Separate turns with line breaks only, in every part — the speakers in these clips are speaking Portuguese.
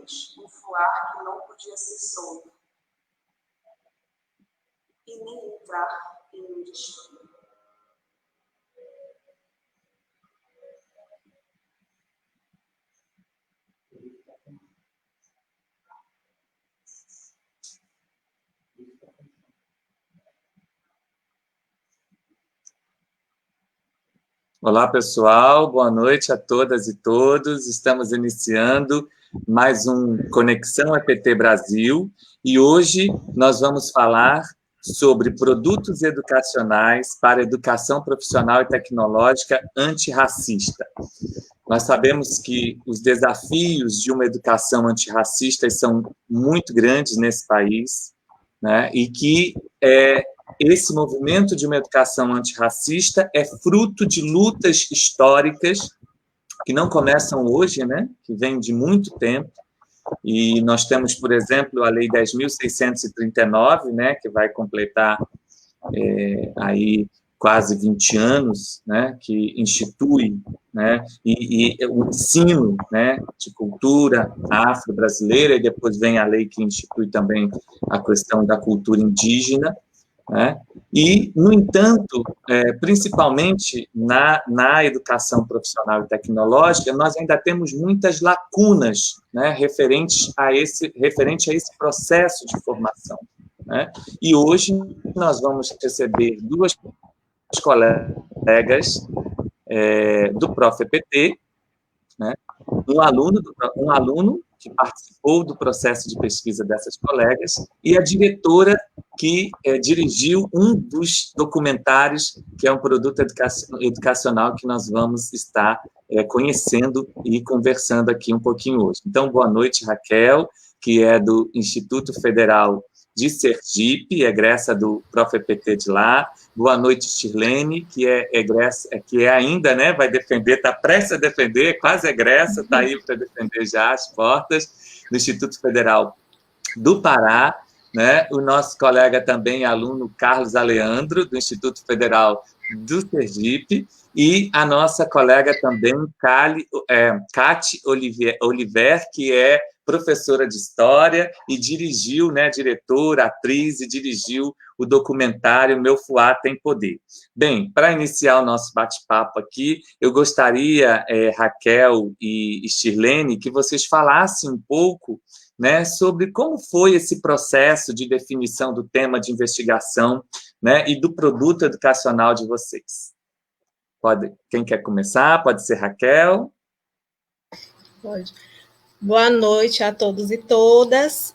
simples, um fuar que não podia ser solto e nem entrar em um destino.
Olá, pessoal. Boa noite a todas e todos. Estamos iniciando mais um Conexão EPT Brasil e hoje nós vamos falar sobre produtos educacionais para educação profissional e tecnológica antirracista. Nós sabemos que os desafios de uma educação antirracista são muito grandes nesse país, né? E que esse movimento de uma educação antirracista é fruto de lutas históricas que não começam hoje, né? Que vêm de muito tempo. E nós temos, por exemplo, a Lei 10.639, né? Que vai completar aí quase 20 anos, né? Que institui, né? E o ensino, né? De cultura afro-brasileira, e depois vem a lei que institui também a questão da cultura indígena, né? E, no entanto, principalmente na educação profissional e tecnológica, nós ainda temos muitas lacunas, né, referente a esse processo de formação, né? E hoje nós vamos receber duas colegas do Prof. EPT, né? Um aluno que participou do processo de pesquisa dessas colegas e a diretora que dirigiu um dos documentários, que é um produto educacional que nós vamos estar conhecendo e conversando aqui um pouquinho hoje. Então, boa noite, Raquel, que é do Instituto Federal de Sergipe, egressa do Prof. EPT de lá. Boa noite, Shirlene, que é egressa, que ainda, né, vai defender, está prestes a defender, quase egressa, está aí para defender já as portas do Instituto Federal do Pará, né? O nosso colega também, aluno Carlos Aleandro, do Instituto Federal do Sergipe, e a nossa colega também, Cate Oliver, que é professora de História e dirigiu, né, diretora, atriz, e dirigiu o documentário Meu Fuá Tem Poder. Bem, para iniciar o nosso bate-papo aqui, eu gostaria, Raquel e Shirlene, que vocês falassem um pouco, né, sobre como foi esse processo de definição do tema de investigação, né, e do produto educacional de vocês. Quem quer começar? Pode ser Raquel?
Pode. Boa noite a todos e todas.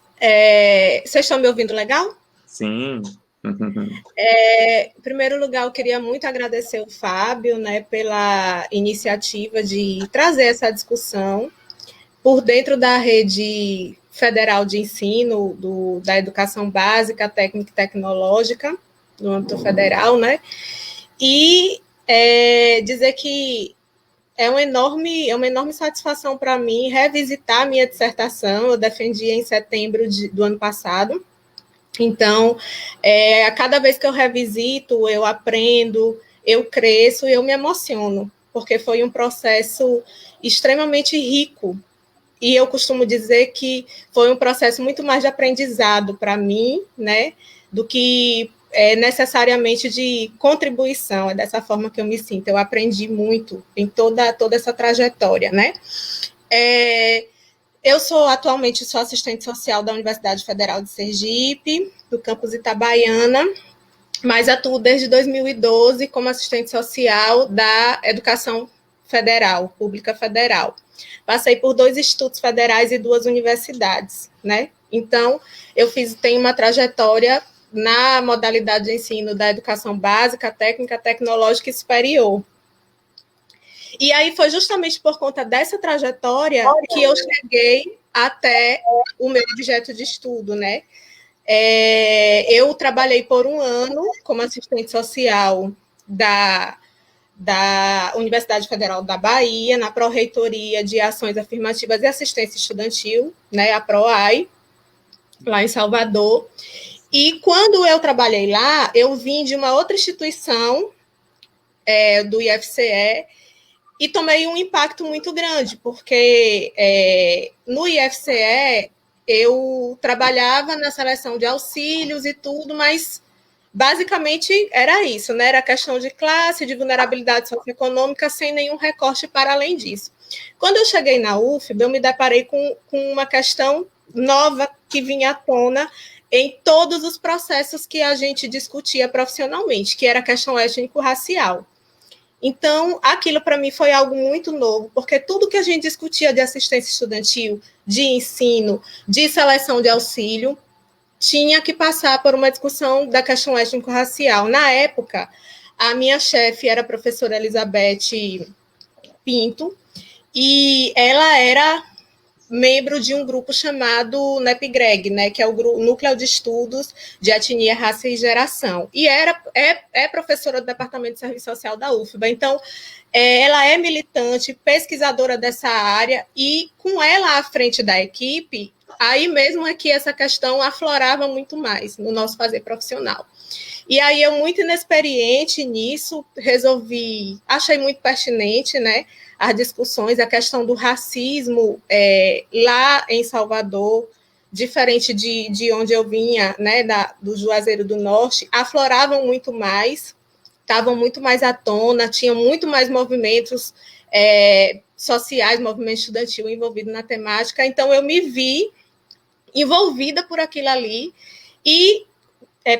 Vocês estão me ouvindo legal?
Sim.
Em primeiro lugar, eu queria muito agradecer o Fábio, né, pela iniciativa de trazer essa discussão por dentro da rede federal de ensino da educação básica, técnica e tecnológica, no âmbito federal, né? E dizer que é uma enorme satisfação para mim revisitar a minha dissertação. Eu defendi em setembro do ano passado. Então, a cada vez que eu revisito, eu aprendo, eu cresço e eu me emociono, porque foi um processo extremamente rico. E eu costumo dizer que foi um processo muito mais de aprendizado para mim, né, do que necessariamente de contribuição. É dessa forma que eu me sinto. Eu aprendi muito em toda essa trajetória, né? Eu atualmente sou assistente social da Universidade Federal de Sergipe, do campus Itabaiana, mas atuo desde 2012 como assistente social da Educação Federal, Pública Federal. Passei por 2 institutos federais e 2 universidades, né? Então, tenho uma trajetória na modalidade de ensino da educação básica, técnica, tecnológica e superior. E aí foi justamente por conta dessa trajetória que eu cheguei até o meu objeto de estudo, né? Eu trabalhei por 1 ano como assistente social da Universidade Federal da Bahia, na Pró-Reitoria de Ações Afirmativas e Assistência Estudantil, né, a PROAI, lá em Salvador. E quando eu trabalhei lá, eu vim de uma outra instituição, do IFCE, e tomei um impacto muito grande, porque no IFCE eu trabalhava na seleção de auxílios e tudo, mas basicamente era isso, né? Era questão de classe, de vulnerabilidade socioeconômica, sem nenhum recorte para além disso. Quando eu cheguei na UFBA, eu me deparei com uma questão nova que vinha à tona em todos os processos que a gente discutia profissionalmente, que era a questão étnico-racial. Então, aquilo para mim foi algo muito novo, porque tudo que a gente discutia de assistência estudantil, de ensino, de seleção de auxílio, tinha que passar por uma discussão da questão étnico-racial. Na época, a minha chefe era a professora Elizabeth Pinto, e ela era membro de um grupo chamado NEPGREG, né, que é o Núcleo de Estudos de Etnia, Raça e Geração. E é professora do Departamento de Serviço Social da UFBA. Então, ela é militante, pesquisadora dessa área, e com ela à frente da equipe, aí mesmo é que essa questão aflorava muito mais no nosso fazer profissional. E aí eu, muito inexperiente nisso, achei muito pertinente, né, as discussões, a questão do racismo lá em Salvador, diferente de onde eu vinha, né, do Juazeiro do Norte, afloravam muito mais, estavam muito mais à tona, tinham muito mais movimentos sociais, movimento estudantil envolvido na temática, então eu me vi envolvida por aquilo ali e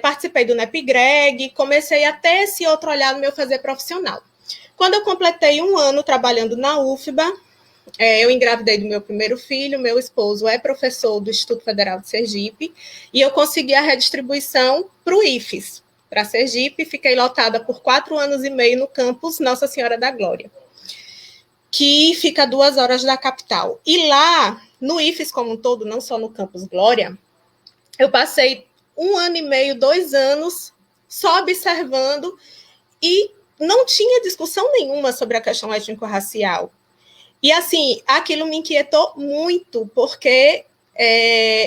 participei do NEPGREG, comecei a ter esse outro olhar no meu fazer profissional. Quando eu completei 1 ano trabalhando na UFBA, eu engravidei do meu primeiro filho, meu esposo é professor do Instituto Federal de Sergipe, e eu consegui a redistribuição para o IFES, para Sergipe, fiquei lotada por 4 anos e meio no campus Nossa Senhora da Glória, que fica a 2 horas da capital. E lá, no IFES como um todo, não só no campus Glória, eu passei 1 ano e meio, 2 anos, só observando, e não tinha discussão nenhuma sobre a questão étnico-racial. E, assim, aquilo me inquietou muito, porque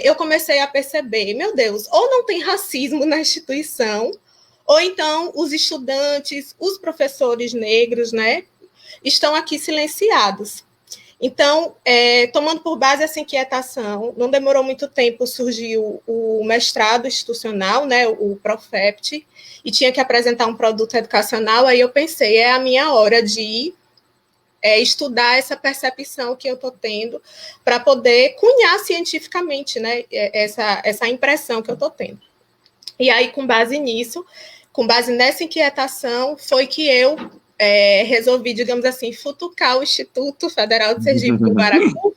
eu comecei a perceber, meu Deus, ou não tem racismo na instituição, ou então os estudantes, os professores negros, né, estão aqui silenciados. Então, tomando por base essa inquietação, não demorou muito tempo, surgiu o mestrado institucional, né, o Profept, e tinha que apresentar um produto educacional, aí eu pensei, é a minha hora de estudar essa percepção que eu estou tendo para poder cunhar cientificamente, né, essa impressão que eu estou tendo. E aí, com base nisso, com base nessa inquietação, foi que eu resolvi, digamos assim, futucar o Instituto Federal de Sergipe do Guaracu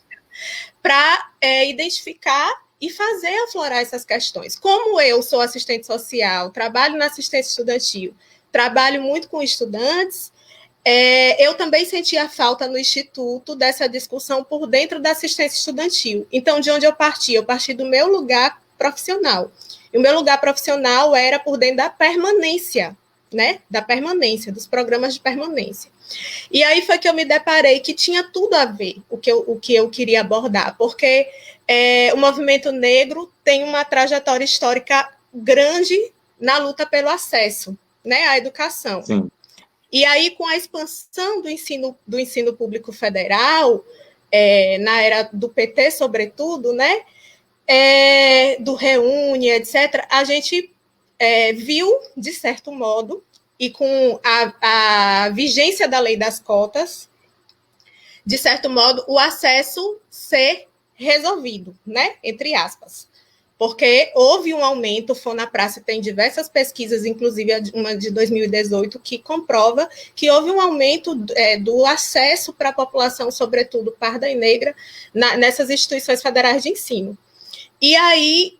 para identificar e fazer aflorar essas questões. Como eu sou assistente social, trabalho na assistência estudantil, trabalho muito com estudantes, eu também sentia falta no Instituto dessa discussão por dentro da assistência estudantil. Então, de onde eu parti? Eu parti do meu lugar profissional. E o meu lugar profissional era por dentro da permanência, né? Da permanência, dos programas de permanência. E aí foi que eu me deparei que tinha tudo a ver o que eu queria abordar, porque o movimento negro tem uma trajetória histórica grande na luta pelo acesso, né, à educação.
Sim.
E aí, com a expansão do ensino público federal, na era do PT, sobretudo, né, do Reúne, etc., a gente viu, de certo modo, e com a vigência da lei das cotas, de certo modo, o acesso ser resolvido, né, entre aspas. Porque houve um aumento, o FONAPRACE tem diversas pesquisas, inclusive uma de 2018, que comprova que houve um aumento do acesso para a população, sobretudo parda e negra, nessas instituições federais de ensino. E aí,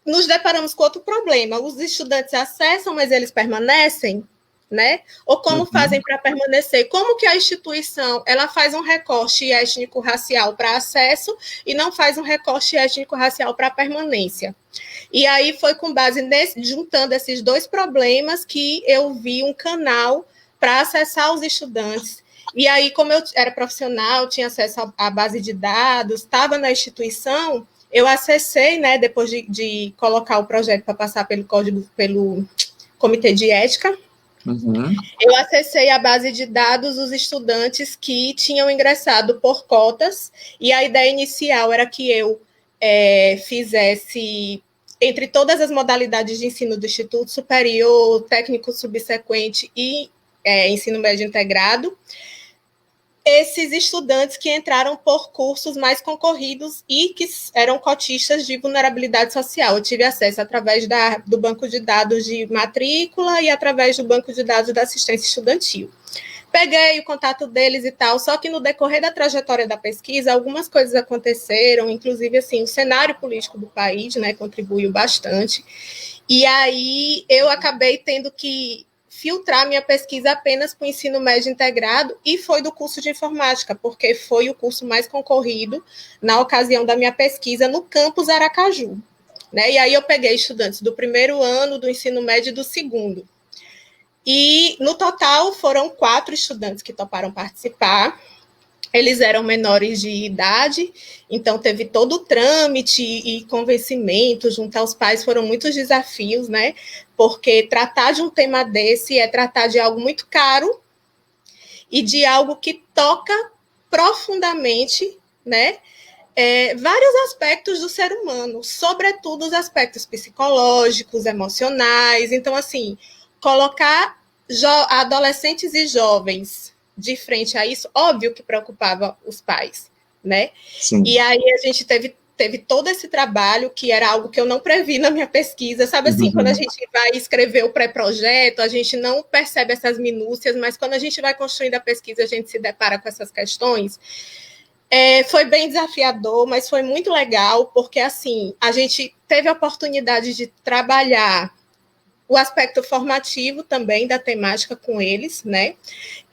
nos deparamos com outro problema. Os estudantes acessam, mas eles permanecem, né? Ou como fazem para permanecer? Como que a instituição ela faz um recorte étnico-racial para acesso e não faz um recorte étnico-racial para permanência? E aí foi com base juntando esses dois problemas que eu vi um canal para acessar os estudantes. E aí, como eu era profissional, tinha acesso à base de dados, estava na instituição, eu acessei, né, depois de colocar o projeto para passar pelo comitê de ética,
Uhum.
Eu acessei a base de dados dos estudantes que tinham ingressado por cotas, e a ideia inicial era que eu fizesse, entre todas as modalidades de ensino do Instituto Superior, técnico subsequente e ensino médio integrado, esses estudantes que entraram por cursos mais concorridos e que eram cotistas de vulnerabilidade social. Eu tive acesso através do banco de dados de matrícula e através do banco de dados da assistência estudantil. Peguei o contato deles e tal, só que no decorrer da trajetória da pesquisa, algumas coisas aconteceram, inclusive, assim, o cenário político do país, né, contribuiu bastante, e aí eu acabei tendo que filtrar minha pesquisa apenas para o ensino médio integrado, e foi do curso de informática, porque foi o curso mais concorrido na ocasião da minha pesquisa no campus Aracaju, né? E aí eu peguei estudantes do primeiro ano, do ensino médio e do segundo. E no total foram 4 estudantes que toparam participar. Eles eram menores de idade, então teve todo o trâmite e convencimento junto aos pais, foram muitos desafios, né? Porque tratar de um tema desse é tratar de algo muito caro e de algo que toca profundamente, né? Vários aspectos do ser humano, sobretudo os aspectos psicológicos, emocionais. Então, assim, colocar adolescentes e jovens de frente a isso, óbvio que preocupava os pais, né?
Sim.
E aí a gente teve todo esse trabalho, que era algo que eu não previ na minha pesquisa, sabe assim, quando a gente vai escrever o pré-projeto, a gente não percebe essas minúcias, mas quando a gente vai construindo a pesquisa, a gente se depara com essas questões. Foi bem desafiador, mas foi muito legal, porque assim, a gente teve a oportunidade de trabalhar o aspecto formativo também da temática com eles, né?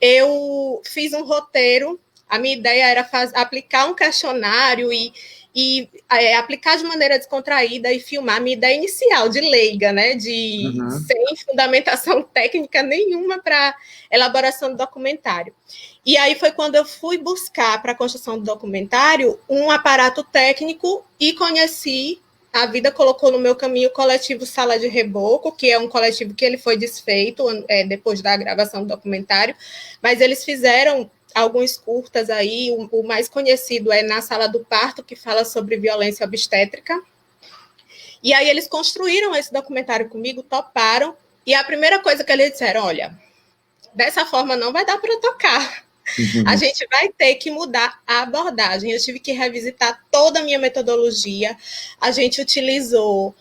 Eu fiz um roteiro, a minha ideia era aplicar um questionário e aplicar de maneira descontraída e filmar. A minha ideia inicial de leiga, né? Sem fundamentação técnica nenhuma para elaboração do documentário. E aí foi quando eu fui buscar para a construção do documentário um aparato técnico e conheci. A vida colocou no meu caminho o coletivo Sala de Reboco, que é um coletivo que ele foi desfeito depois da gravação do documentário, mas eles fizeram alguns curtas aí, o mais conhecido é Na Sala do Parto, que fala sobre violência obstétrica. E aí eles construíram esse documentário comigo, toparam, e a primeira coisa que eles disseram, olha, dessa forma não vai dar para tocar. A gente vai ter que mudar a abordagem. Eu tive que revisitar toda a minha metodologia. A gente utilizou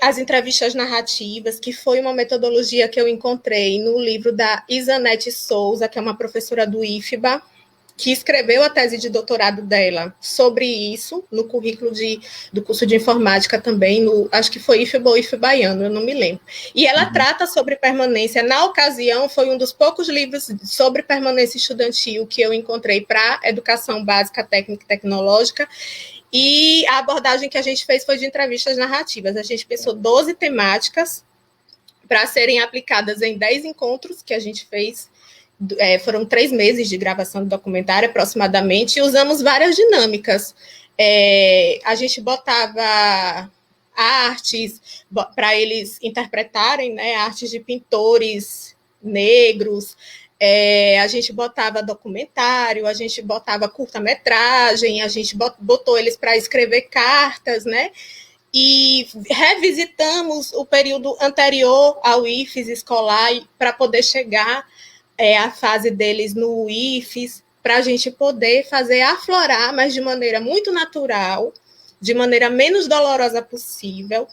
as entrevistas narrativas, que foi uma metodologia que eu encontrei no livro da Isanete Souza, que é uma professora do IFBA, que escreveu a tese de doutorado dela sobre isso, no currículo do curso de informática também, acho que foi IFBA ou IFBaiano, eu não me lembro. E ela trata sobre permanência. Na ocasião, foi um dos poucos livros sobre permanência estudantil que eu encontrei para educação básica, técnica e tecnológica. E a abordagem que a gente fez foi de entrevistas narrativas. A gente pensou 12 temáticas para serem aplicadas em 10 encontros que a gente fez. Foram 3 meses de gravação do documentário, aproximadamente, e usamos várias dinâmicas. A gente botava artes para eles interpretarem, né, artes de pintores negros, a gente botava documentário, a gente botava curta-metragem, a gente botou eles para escrever cartas, né? E revisitamos o período anterior ao IFES escolar para poder chegar a fase deles no IFES, para a gente poder fazer aflorar, mas de maneira muito natural, de maneira menos dolorosa possível,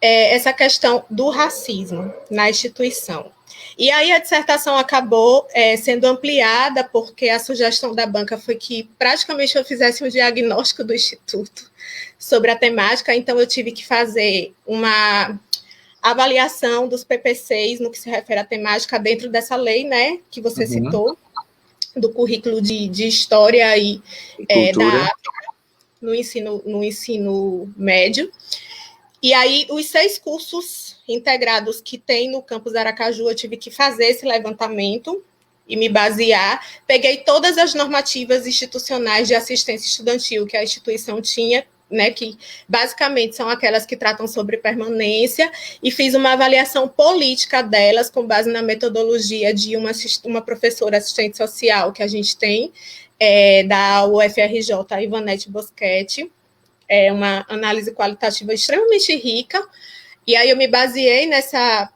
essa questão do racismo na instituição. E aí a dissertação acabou sendo ampliada, porque a sugestão da banca foi que praticamente eu fizesse um diagnóstico do Instituto sobre a temática, então eu tive que fazer uma avaliação dos PPCs no que se refere à temática dentro dessa lei, né, que você citou, do currículo de História e da África no ensino médio. E aí, os 6 cursos integrados que tem no campus Aracaju, eu tive que fazer esse levantamento e me basear. Peguei todas as normativas institucionais de assistência estudantil que a instituição tinha, né, que basicamente são aquelas que tratam sobre permanência, e fiz uma avaliação política delas com base na metodologia de uma professora assistente social que a gente tem, da UFRJ, a Ivanete Boschetti. É uma análise qualitativa extremamente rica, e aí eu me baseei nessa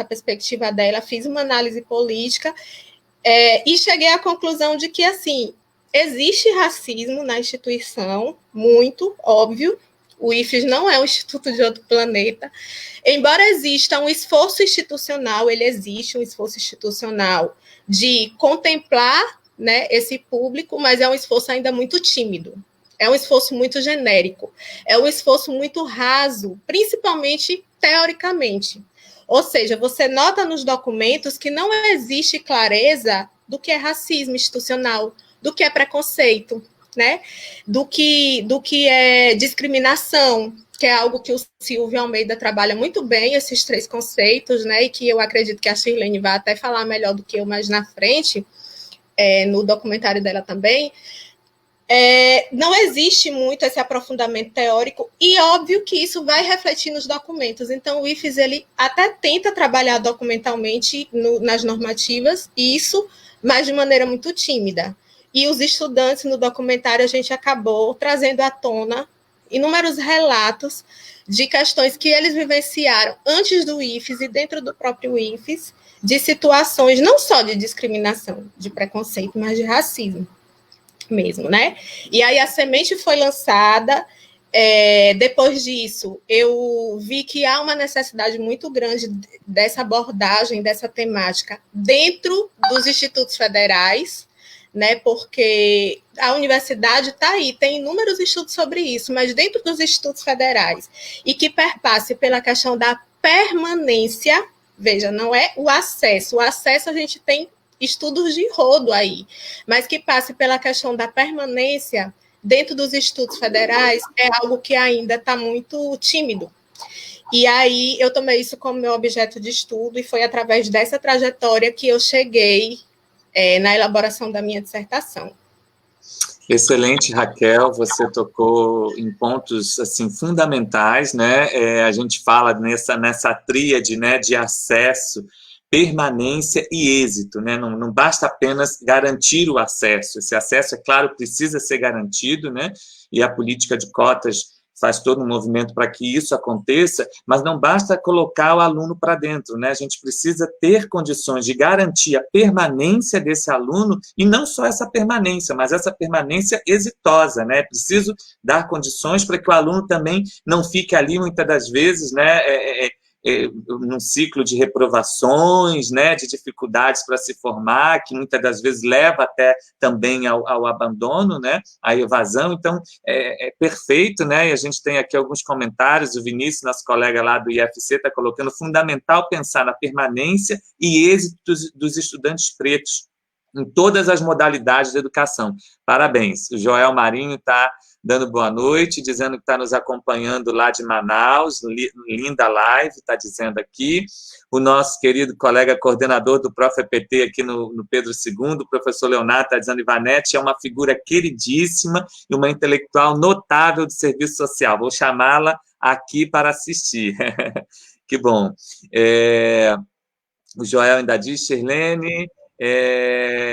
perspectiva dela, fiz uma análise política, e cheguei à conclusão de que, assim, existe racismo na instituição, muito óbvio. O IFES não é um instituto de outro planeta. Embora exista um esforço institucional, ele existe um esforço institucional de contemplar, né, esse público, mas é um esforço ainda muito tímido. É um esforço muito genérico. É um esforço muito raso, principalmente teoricamente. Ou seja, você nota nos documentos que não existe clareza do que é racismo institucional, do que é preconceito, né? Do que é discriminação, que é algo que o Silvio Almeida trabalha muito bem, esses 3 conceitos, né? E que eu acredito que a Shirlene vai até falar melhor do que eu mais na frente, no documentário dela também. Não existe muito esse aprofundamento teórico, e óbvio que isso vai refletir nos documentos. Então, o IFES ele até tenta trabalhar documentalmente nas normativas, isso, mas de maneira muito tímida. E os estudantes, no documentário, a gente acabou trazendo à tona inúmeros relatos de questões que eles vivenciaram antes do IFES e dentro do próprio IFES, de situações não só de discriminação, de preconceito, mas de racismo mesmo, né? E aí a semente foi lançada. Depois disso, eu vi que há uma necessidade muito grande dessa abordagem, dessa temática, dentro dos institutos federais, né? Porque a universidade está aí, tem inúmeros estudos sobre isso, mas dentro dos institutos federais, e que perpasse pela questão da permanência, veja, não é o acesso a gente tem estudos de rodo aí, mas que passe pela questão da permanência dentro dos institutos federais é algo que ainda está muito tímido. E aí eu tomei isso como meu objeto de estudo, e foi através dessa trajetória que eu cheguei na elaboração da minha dissertação.
Excelente, Raquel, você tocou em pontos assim fundamentais, né? A gente fala nessa tríade, né, de acesso, permanência e êxito, né? Não basta apenas garantir o acesso. Esse acesso, é claro, precisa ser garantido, né? E a política de cotas faz todo um movimento para que isso aconteça, mas não basta colocar o aluno para dentro, né? A gente precisa ter condições de garantir a permanência desse aluno, e não só essa permanência, mas essa permanência exitosa, né? Preciso dar condições para que o aluno também não fique ali, muitas das vezes, né? Num ciclo de reprovações, né, de dificuldades para se formar, que muitas das vezes leva até também ao abandono, né, à evasão. Então, é perfeito, né, e a gente tem aqui alguns comentários, o Vinícius, nosso colega lá do IFC, está colocando fundamental pensar na permanência e êxito dos estudantes pretos em todas as modalidades de educação. Parabéns. O Joel Marinho está dando boa noite, dizendo que está nos acompanhando lá de Manaus, linda live, está dizendo aqui. O nosso querido colega coordenador do ProfEPT aqui no Pedro II, o professor Leonardo, está dizendo: Ivanete é uma figura queridíssima e uma intelectual notável de serviço social. Vou chamá-la aqui para assistir. Que bom. O Joel ainda diz: Shirlene,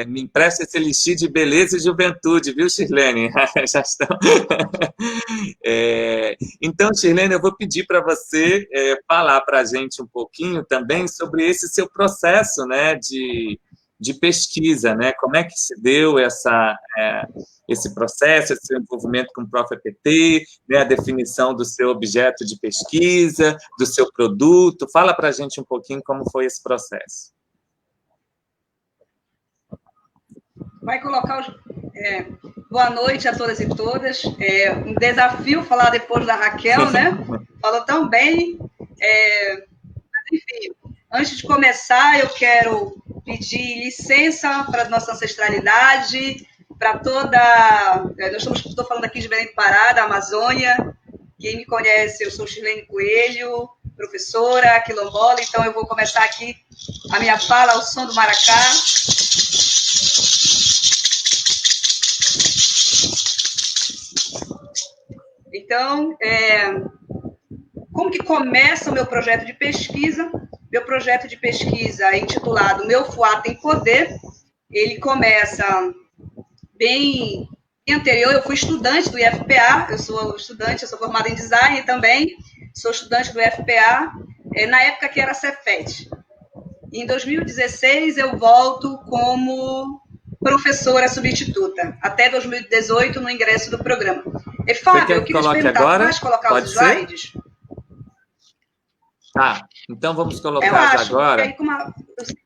me empresta esse elixir de beleza e juventude, viu, Shirlene? Já estão. Então, Shirlene, eu vou pedir para você falar para a gente um pouquinho também sobre esse seu processo, né, de pesquisa, né? Como é que se deu esse processo, esse seu envolvimento com o ProfEPT, né, a definição do seu objeto de pesquisa, do seu produto. Fala para a gente um pouquinho como foi esse processo.
Vai colocar boa noite a todas e todas. Um desafio falar depois da Raquel, né? Falou tão bem. Enfim, antes de começar, eu quero pedir licença para a nossa ancestralidade, para toda... Estou falando aqui de Belém do Pará, da Amazônia. Quem me conhece, eu sou Shirlene Coelho, professora, quilombola. Então, eu vou começar aqui a minha fala ao som do maracá. Então, como que começa o meu projeto de pesquisa? Meu projeto de pesquisa é intitulado Meu Fuá Tem Poder. Ele começa bem anterior. Eu fui estudante do IFPA, eu sou formada em design também, sou estudante do IFPA, na época que era Cefet. Em 2016, eu volto como professora substituta, até 2018, no ingresso do programa. E, Fábio, eu queria te perguntar,
agora?
pode colocar
Pode
os slides?
Tá, então vamos colocar agora.
Aí,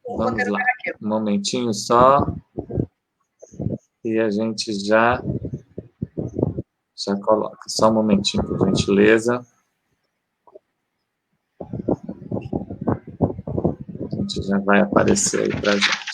vamos lá, um momentinho só. E a gente já coloca. Só um momentinho, por gentileza. A gente já vai aparecer aí para a gente.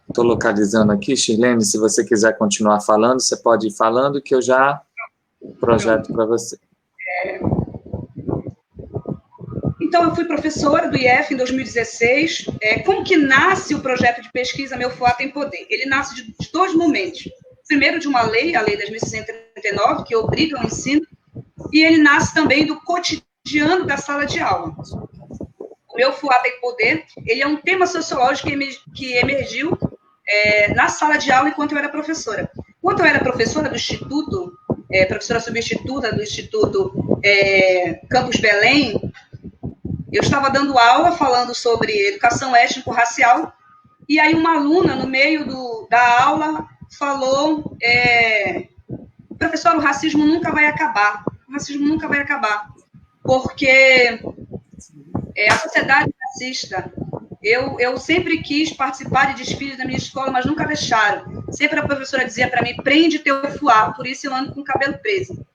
Estou localizando aqui, Shirlene, se você quiser continuar falando, você pode ir falando que eu já projeto para você.
Então, eu fui professora do IF em 2016. Como que nasce o projeto de pesquisa Meu Fuá Tem Poder? Ele nasce de dois momentos. Primeiro, de uma lei, a Lei 10.639, que obriga o ensino, e ele nasce também do cotidiano da sala de aula. O Meu Fuá Tem Poder, ele é um tema sociológico que emergiu na sala de aula enquanto eu era professora. Quando eu era professora do Instituto, professora substituta do Instituto Campus Belém, eu estava dando aula falando sobre educação étnico-racial, e aí uma aluna, no meio da aula, falou, professor, o racismo nunca vai acabar. O racismo nunca vai acabar, porque a sociedade racista. Eu sempre quis participar de desfiles na minha escola, mas nunca deixaram. Sempre a professora dizia para mim, prende teu fuá, por isso eu ando com o cabelo preso.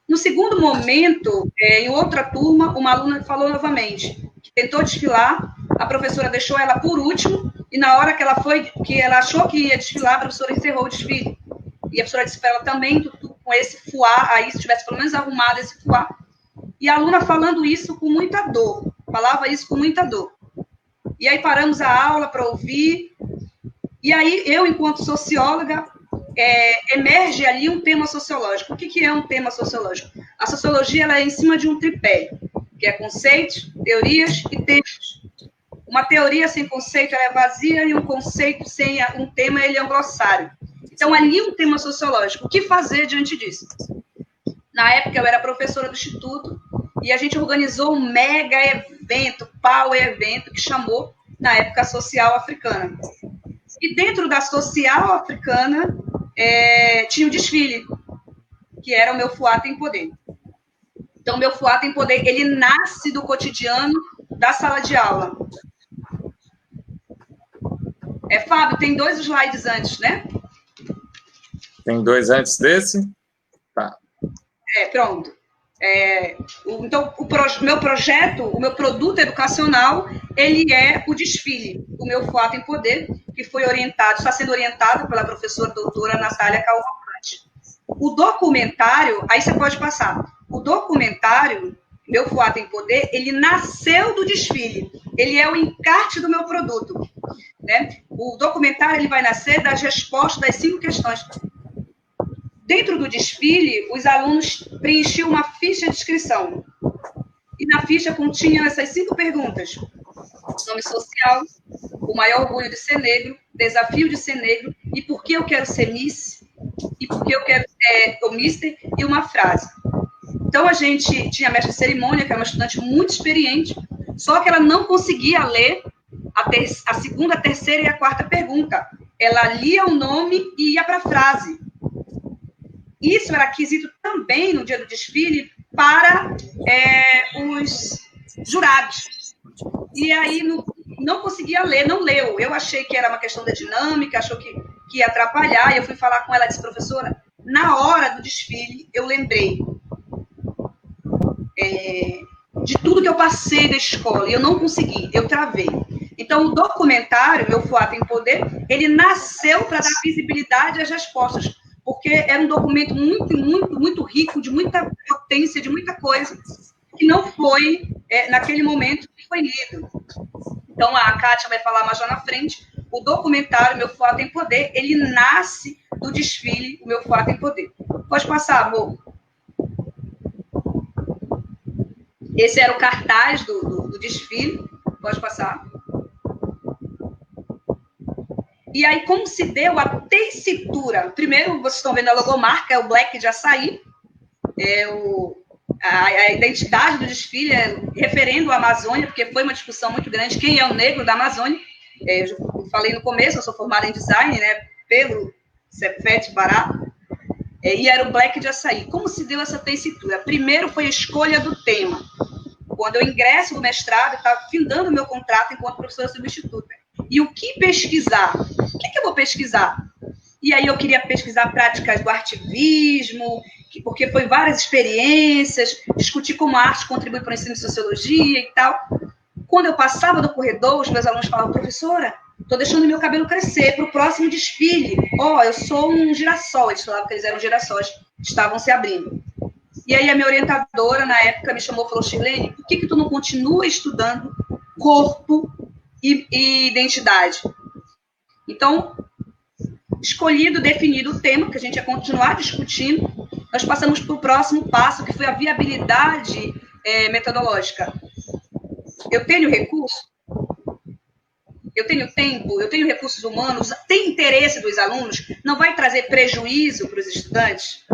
No segundo momento, em outra turma, uma aluna falou novamente, que tentou desfilar, a professora deixou ela por último, e na hora que ela achou que ia desfilar, a professora encerrou o desfile. E a professora disse para ela também, com esse fuá aí, se tivesse pelo menos arrumado esse fuá. E a aluna falando isso com muita dor, falava isso com muita dor. E aí paramos a aula para ouvir, e aí eu, enquanto socióloga, emerge ali um tema sociológico. O que é um tema sociológico? A sociologia ela é em cima de um tripé, que é conceitos, teorias e temas. Uma teoria sem conceito ela é vazia, e um conceito sem um tema ele é um glossário. Então, ali um tema sociológico. O que fazer diante disso? Na época, eu era professora do Instituto, e a gente organizou um mega evento, power evento, que chamou, na época, Social Africana. E dentro da Social Africana, tinha um desfile, que era o Meu Fuá Tem Poder. Então, o Meu Fuá Tem Poder, ele nasce do cotidiano da sala de aula. Fábio, tem 2 slides antes, né?
Tem 2 antes desse? Tá.
Pronto. Então, meu projeto, o meu produto educacional, ele é o desfile, o Meu Fuá Tem Poder, que está sendo orientado pela professora doutora Natália Cavalcante. O documentário, aí você pode passar, o documentário, Meu Fuá Tem Poder, ele nasceu do desfile, ele é o encarte do meu produto. Né? O documentário ele vai nascer das respostas das 5 questões. Dentro do desfile, os alunos preenchiam uma ficha de inscrição. E na ficha continha essas 5 perguntas. Nome social, o maior orgulho de ser negro, desafio de ser negro, e por que eu quero ser Miss, e por que eu quero ser o Mister, e uma frase. Então, a gente tinha a mestra de cerimônia, que era uma estudante muito experiente, só que ela não conseguia ler a segunda, a terceira e a quarta pergunta. Ela lia o nome e ia para a frase. Isso era aquisito também no dia do desfile para os jurados. E aí não conseguia ler, não leu. Eu achei que era uma questão da dinâmica, achou que ia atrapalhar, e eu fui falar com ela e disse, professora, na hora do desfile, eu lembrei de tudo que eu passei da escola, e eu não consegui, eu travei. Então, o documentário, Meu Fuá Tem Poder, ele nasceu para dar visibilidade às respostas, porque era um documento muito, muito, muito rico, de muita potência, de muita coisa, que não foi, naquele momento, que foi lido. Então, a Kátia vai falar mais lá na frente. O documentário Meu Fuá Tem Poder, ele nasce do desfile Meu Fuá Tem Poder. Pode passar, amor. Esse era o cartaz do desfile. Pode passar. E aí, como se deu a tessitura? Primeiro, vocês estão vendo a logomarca, é o Black de Açaí. A identidade do desfile é referendo à Amazônia, porque foi uma discussão muito grande. Quem é o negro da Amazônia? Eu falei no começo, eu sou formada em design, né, pelo Cefet Pará, e era o Black de Açaí. Como se deu essa tessitura? Primeiro foi a escolha do tema. Quando eu ingresso no mestrado, eu estava findando o meu contrato enquanto professora substituta. E o que pesquisar? O que eu vou pesquisar? E aí eu queria pesquisar práticas do artivismo, porque foi várias experiências, discutir como a arte contribui para o ensino de sociologia e tal. Quando eu passava no corredor, os meus alunos falavam, professora, estou deixando meu cabelo crescer para o próximo desfile. Eu sou um girassol. Eles falavam que eles eram girassóis, estavam se abrindo. E aí a minha orientadora, na época, me chamou e falou, Shirlene, por que tu não continua estudando corpo e identidade? Então, escolhido, definido o tema, que a gente ia continuar discutindo, nós passamos para o próximo passo, que foi a viabilidade metodológica. Eu tenho recurso? Eu tenho tempo? Eu tenho recursos humanos? Tem interesse dos alunos? Não vai trazer prejuízo para os estudantes?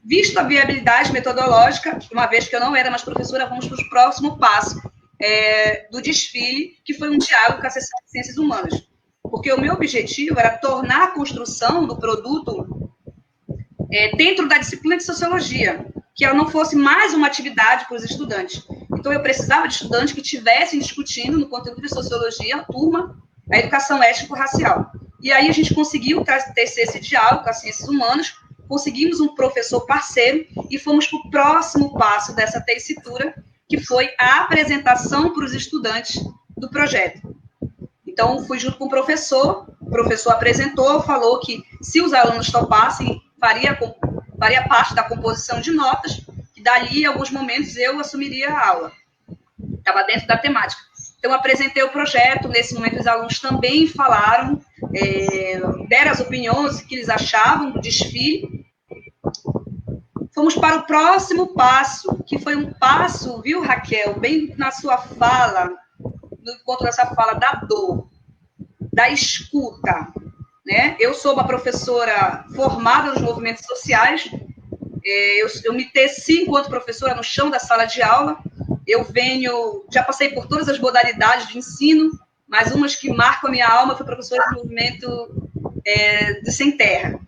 Visto a viabilidade metodológica, uma vez que eu não era mais professora, vamos para o próximo passo do desfile, que foi um diálogo com a seção de Ciências Humanas. Porque o meu objetivo era tornar a construção do produto dentro da disciplina de Sociologia, que ela não fosse mais uma atividade para os estudantes. Então, eu precisava de estudantes que estivessem discutindo no conteúdo de Sociologia, a turma, a educação étnico-racial. E aí a gente conseguiu tecer esse diálogo com as Ciências Humanas, conseguimos um professor parceiro e fomos para o próximo passo dessa tessitura, que foi a apresentação para os estudantes do projeto. Então, fui junto com o professor apresentou, falou que se os alunos topassem, faria parte da composição de notas, e dali, em alguns momentos, eu assumiria a aula. Estava dentro da temática. Então, apresentei o projeto, nesse momento os alunos também falaram, deram as opiniões que eles achavam do desfile. Fomos para o próximo passo, que foi um passo, viu, Raquel, bem na sua fala, no encontro dessa fala da dor, da escuta, né? Eu sou uma professora formada nos movimentos sociais, eu me teci enquanto professora no chão da sala de aula, já passei por todas as modalidades de ensino, mas umas que marcam a minha alma foi professora do movimento do Sem Terra.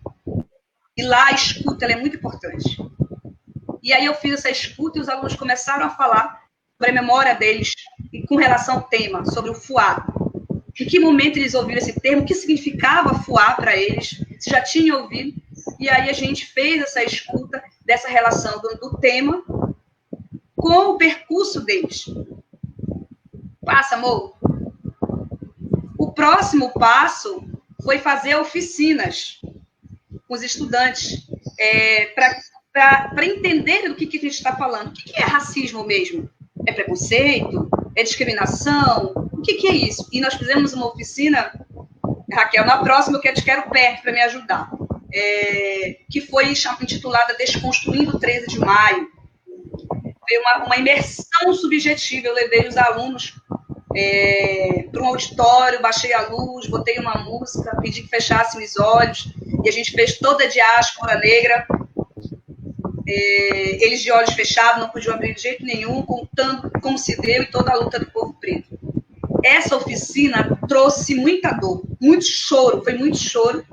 E lá a escuta ela é muito importante. E aí eu fiz essa escuta e os alunos começaram a falar sobre a memória deles e com relação ao tema, sobre o fuá. Em que momento eles ouviram esse termo, o que significava fuá para eles, se já tinham ouvido. E aí a gente fez essa escuta dessa relação do tema com o percurso deles. Passa, amor. O próximo passo foi fazer oficinas com os estudantes para entenderem do que a gente está falando. O que é racismo mesmo? É preconceito? É discriminação? O que é isso? E nós fizemos uma oficina, Raquel, na próxima eu te quero perto para me ajudar, que foi intitulada Desconstruindo o 13 de Maio. Foi uma imersão subjetiva, eu levei os alunos para um auditório, baixei a luz, botei uma música, pedi que fechassem os olhos, e a gente fez toda a diáspora negra, eles de olhos fechados, não podiam abrir de jeito nenhum, contando como se deu e toda a luta do povo preto. Essa oficina trouxe muita dor, muito choro, foi muito choro,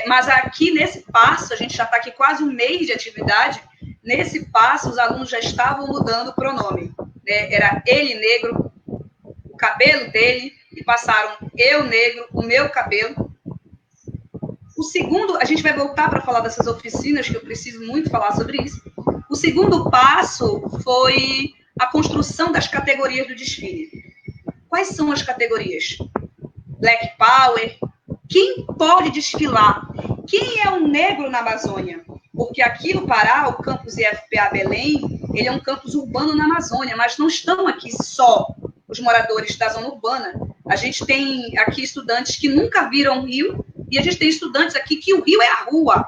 mas aqui nesse passo, a gente já está aqui quase um mês de atividade, nesse passo os alunos já estavam mudando o pronome, né? Era ele negro, o cabelo dele, e passaram eu negro, o meu cabelo. O segundo, a gente vai voltar para falar dessas oficinas, que eu preciso muito falar sobre isso. O segundo passo foi a construção das categorias do desfile. Quais são as categorias? Black Power. Quem pode desfilar? Quem é o negro na Amazônia? Porque aqui no Pará, o campus IFPA Belém, ele é um campus urbano na Amazônia, mas não estão aqui só os moradores da zona urbana. A gente tem aqui estudantes que nunca viram o Rio, e a gente tem estudantes aqui que o Rio é a rua.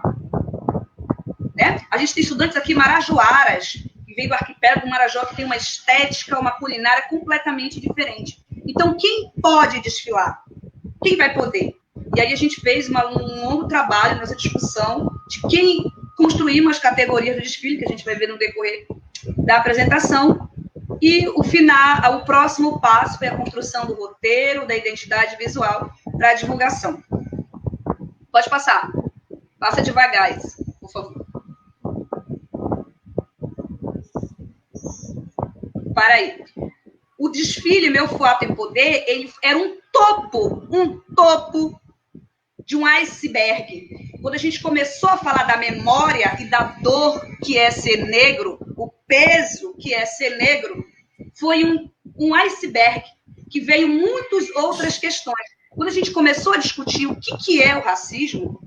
Né? A gente tem estudantes aqui marajoaras, que vem do arquipélago Marajó, que tem uma estética, uma culinária completamente diferente. Então, quem pode desfilar? Quem vai poder? E aí a gente fez um longo trabalho nessa discussão de quem construímos as categorias do desfile, que a gente vai ver no decorrer da apresentação. E o próximo passo foi a construção do roteiro, da identidade visual para a divulgação. Pode passar. Passa devagar, por favor. Para aí. O desfile Meu Fuá Tem Poder, ele era um topo de um iceberg. Quando a gente começou a falar da memória e da dor que é ser negro, o peso que é ser negro, foi um iceberg que veio muitas outras questões. Quando a gente começou a discutir o que é o racismo,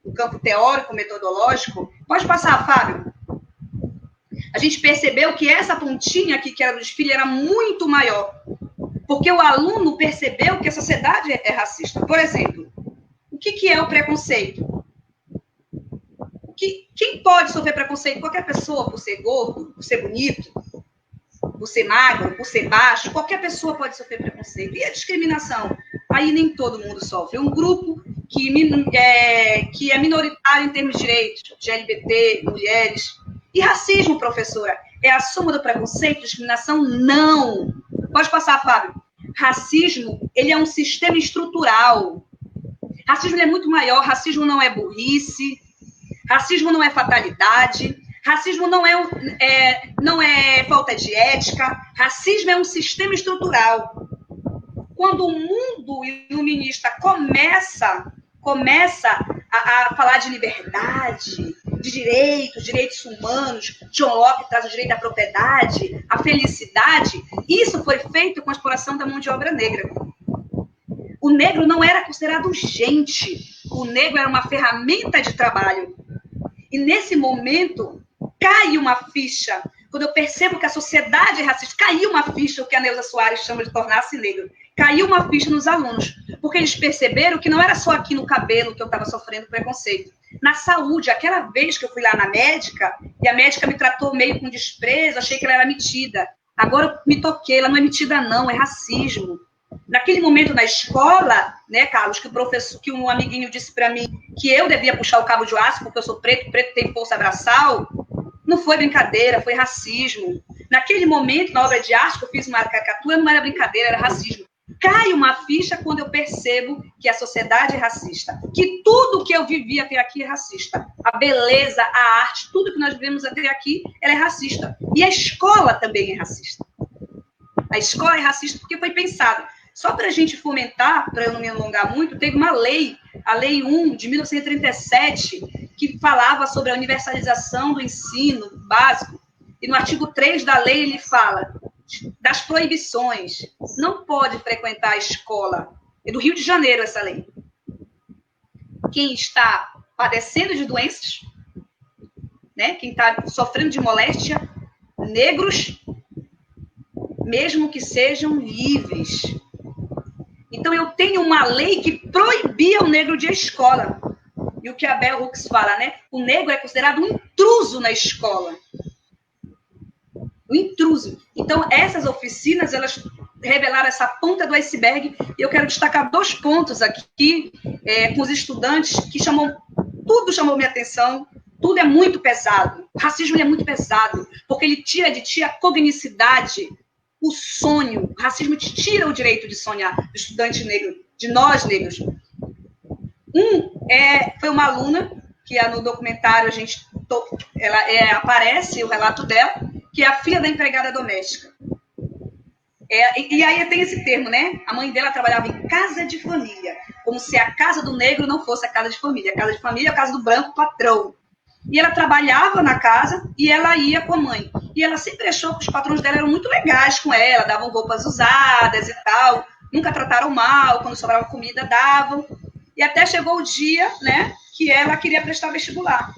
no campo teórico, metodológico, pode passar, Fábio. A gente percebeu que essa pontinha aqui, que era do desfile, era muito maior. Porque o aluno percebeu que a sociedade é racista. Por exemplo, o que é o preconceito? Quem pode sofrer preconceito? Qualquer pessoa, por ser gordo, por ser bonito, por ser magro, por ser baixo, qualquer pessoa pode sofrer preconceito. E a discriminação? Aí nem todo mundo sofre. Um grupo que é minoritário em termos de direitos, de LGBT, mulheres. E racismo, professora, é a soma do preconceito, discriminação? Não. Pode passar, Fábio. Racismo, ele é um sistema estrutural. Racismo é muito maior. Racismo não é burrice. Racismo não é fatalidade. Racismo não é falta de ética. Racismo é um sistema estrutural. Quando o mundo iluminista começa a falar de liberdade, de direitos humanos, John Locke traz o direito à propriedade, à felicidade, isso foi feito com a exploração da mão de obra negra. O negro não era considerado gente, o negro era uma ferramenta de trabalho. E nesse momento, cai uma ficha, quando eu percebo que a sociedade é racista, caiu uma ficha, o que a Neuza Soares chama de tornar-se negro, caiu uma ficha nos alunos, porque eles perceberam que não era só aqui no cabelo que eu estava sofrendo preconceito. Na saúde, aquela vez que eu fui lá na médica, e a médica me tratou meio com desprezo, achei que ela era metida. Agora eu me toquei, ela não é metida não, é racismo. Naquele momento na escola, né, Carlos, que um amiguinho disse para mim que eu devia puxar o cabo de aço porque eu sou preto, preto tem força braçal, não foi brincadeira, foi racismo. Naquele momento, na obra de arte, que eu fiz uma caricatura, não era brincadeira, era racismo. Cai uma ficha quando eu percebo que a sociedade é racista, que tudo que eu vivi até aqui é racista. A beleza, a arte, tudo que nós vivemos até aqui, ela é racista. E a escola também é racista. A escola é racista porque foi pensado. Só para a gente fomentar, para eu não me alongar muito, teve uma lei, a Lei 1, de 1937, que falava sobre a universalização do ensino básico. E no artigo 3 da lei ele fala das proibições. Não pode frequentar a escola. É do Rio de Janeiro essa lei. Quem está padecendo de doenças, né? Quem está sofrendo de moléstia, negros, mesmo que sejam livres. Então, eu tenho uma lei que proibia o negro de ir à escola. E o que a Bell Hooks fala, né? O negro é considerado um intruso na escola. O intruso. Então, essas oficinas, elas revelaram essa ponta do iceberg. E eu quero destacar 2 pontos aqui com os estudantes que tudo chamou minha atenção. Tudo é muito pesado. O racismo é muito pesado, porque ele tira de ti a cognicidade, o sonho. O racismo te tira o direito de sonhar, do estudante negro, de nós negros. Foi uma aluna, que no documentário aparece o relato dela, que é a filha da empregada doméstica. E aí tem esse termo, né? A mãe dela trabalhava em casa de família, como se a casa do negro não fosse a casa de família. A casa de família é a casa do branco patrão. E ela trabalhava na casa e ela ia com a mãe. E ela sempre achou que os patrões dela eram muito legais com ela, davam roupas usadas e tal, nunca trataram mal, quando sobrava comida, davam. E até chegou o dia, né, que ela queria prestar vestibular.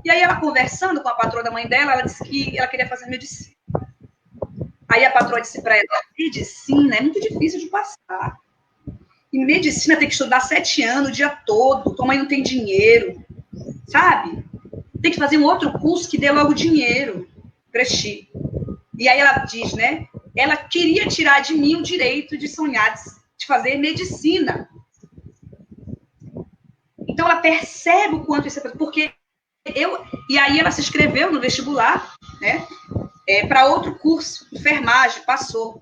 E aí ela conversando com a patroa da mãe dela, ela disse que ela queria fazer medicina. Aí a patroa disse para ela, medicina é muito difícil de passar. E medicina tem que estudar 7 anos, o dia todo, tua mãe não tem dinheiro, sabe? Tem que fazer um outro curso que dê logo dinheiro para ti. E aí ela diz, né? Ela queria tirar de mim o direito de sonhar, de fazer medicina. Então ela percebe o quanto isso é... Porque e aí ela se inscreveu no vestibular, né? Para outro curso, enfermagem, passou.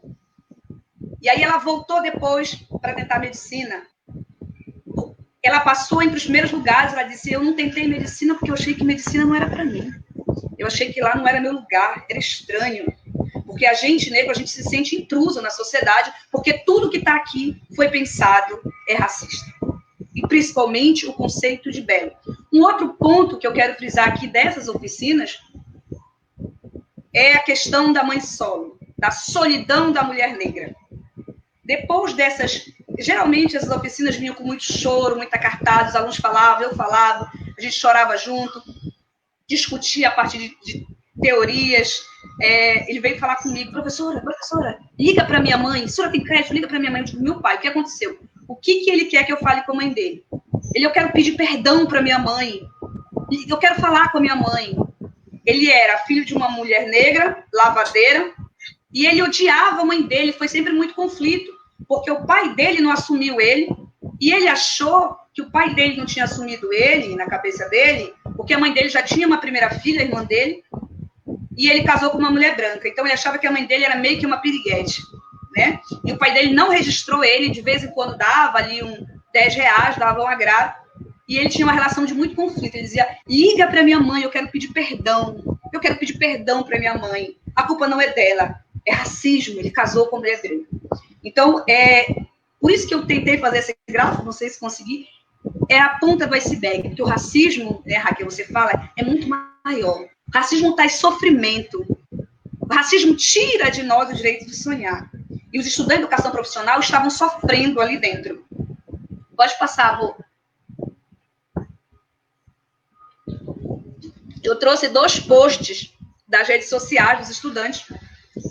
E aí ela voltou depois para tentar medicina. Ela passou entre os primeiros lugares, ela disse, eu não tentei medicina porque eu achei que medicina não era para mim. Eu achei que lá não era meu lugar, era estranho. Porque a gente, negro, a gente se sente intruso na sociedade, porque tudo que está aqui foi pensado é racista. E principalmente o conceito de belo. Um outro ponto que eu quero frisar aqui dessas oficinas é a questão da mãe solo, da solidão da mulher negra. Depois dessas, geralmente essas oficinas vinham com muito choro, muita cartaz, os alunos falavam, eu falava, a gente chorava junto, discutia a partir de teorias. Ele veio falar comigo, professora, liga para minha mãe, a senhora tem crédito, liga para minha mãe. Eu digo, meu pai, o que aconteceu? O que ele quer que eu fale com a mãe dele? Eu quero pedir perdão para minha mãe, eu quero falar com a minha mãe. Ele era filho de uma mulher negra, lavadeira, e ele odiava a mãe dele, foi sempre muito conflito, porque o pai dele não assumiu ele, e ele achou que o pai dele não tinha assumido ele, na cabeça dele, porque a mãe dele já tinha uma primeira filha, a irmã dele, e ele casou com uma mulher branca. Então ele achava que a mãe dele era meio que uma piriguete, né? E o pai dele não registrou ele, de vez em quando dava ali R$10, dava um agrado, e ele tinha uma relação de muito conflito. Ele dizia, liga para minha mãe, eu quero pedir perdão para minha mãe, a culpa não é dela, é racismo, ele casou com mulher branca. Então, por isso que eu tentei fazer esse gráfico, não sei se consegui, é a ponta do iceberg, porque o racismo, né, Raquel, você fala, é muito maior. O racismo traz sofrimento. O racismo tira de nós o direito de sonhar. E os estudantes de educação profissional estavam sofrendo ali dentro. Pode passar, amor. Eu trouxe 2 posts das redes sociais dos estudantes.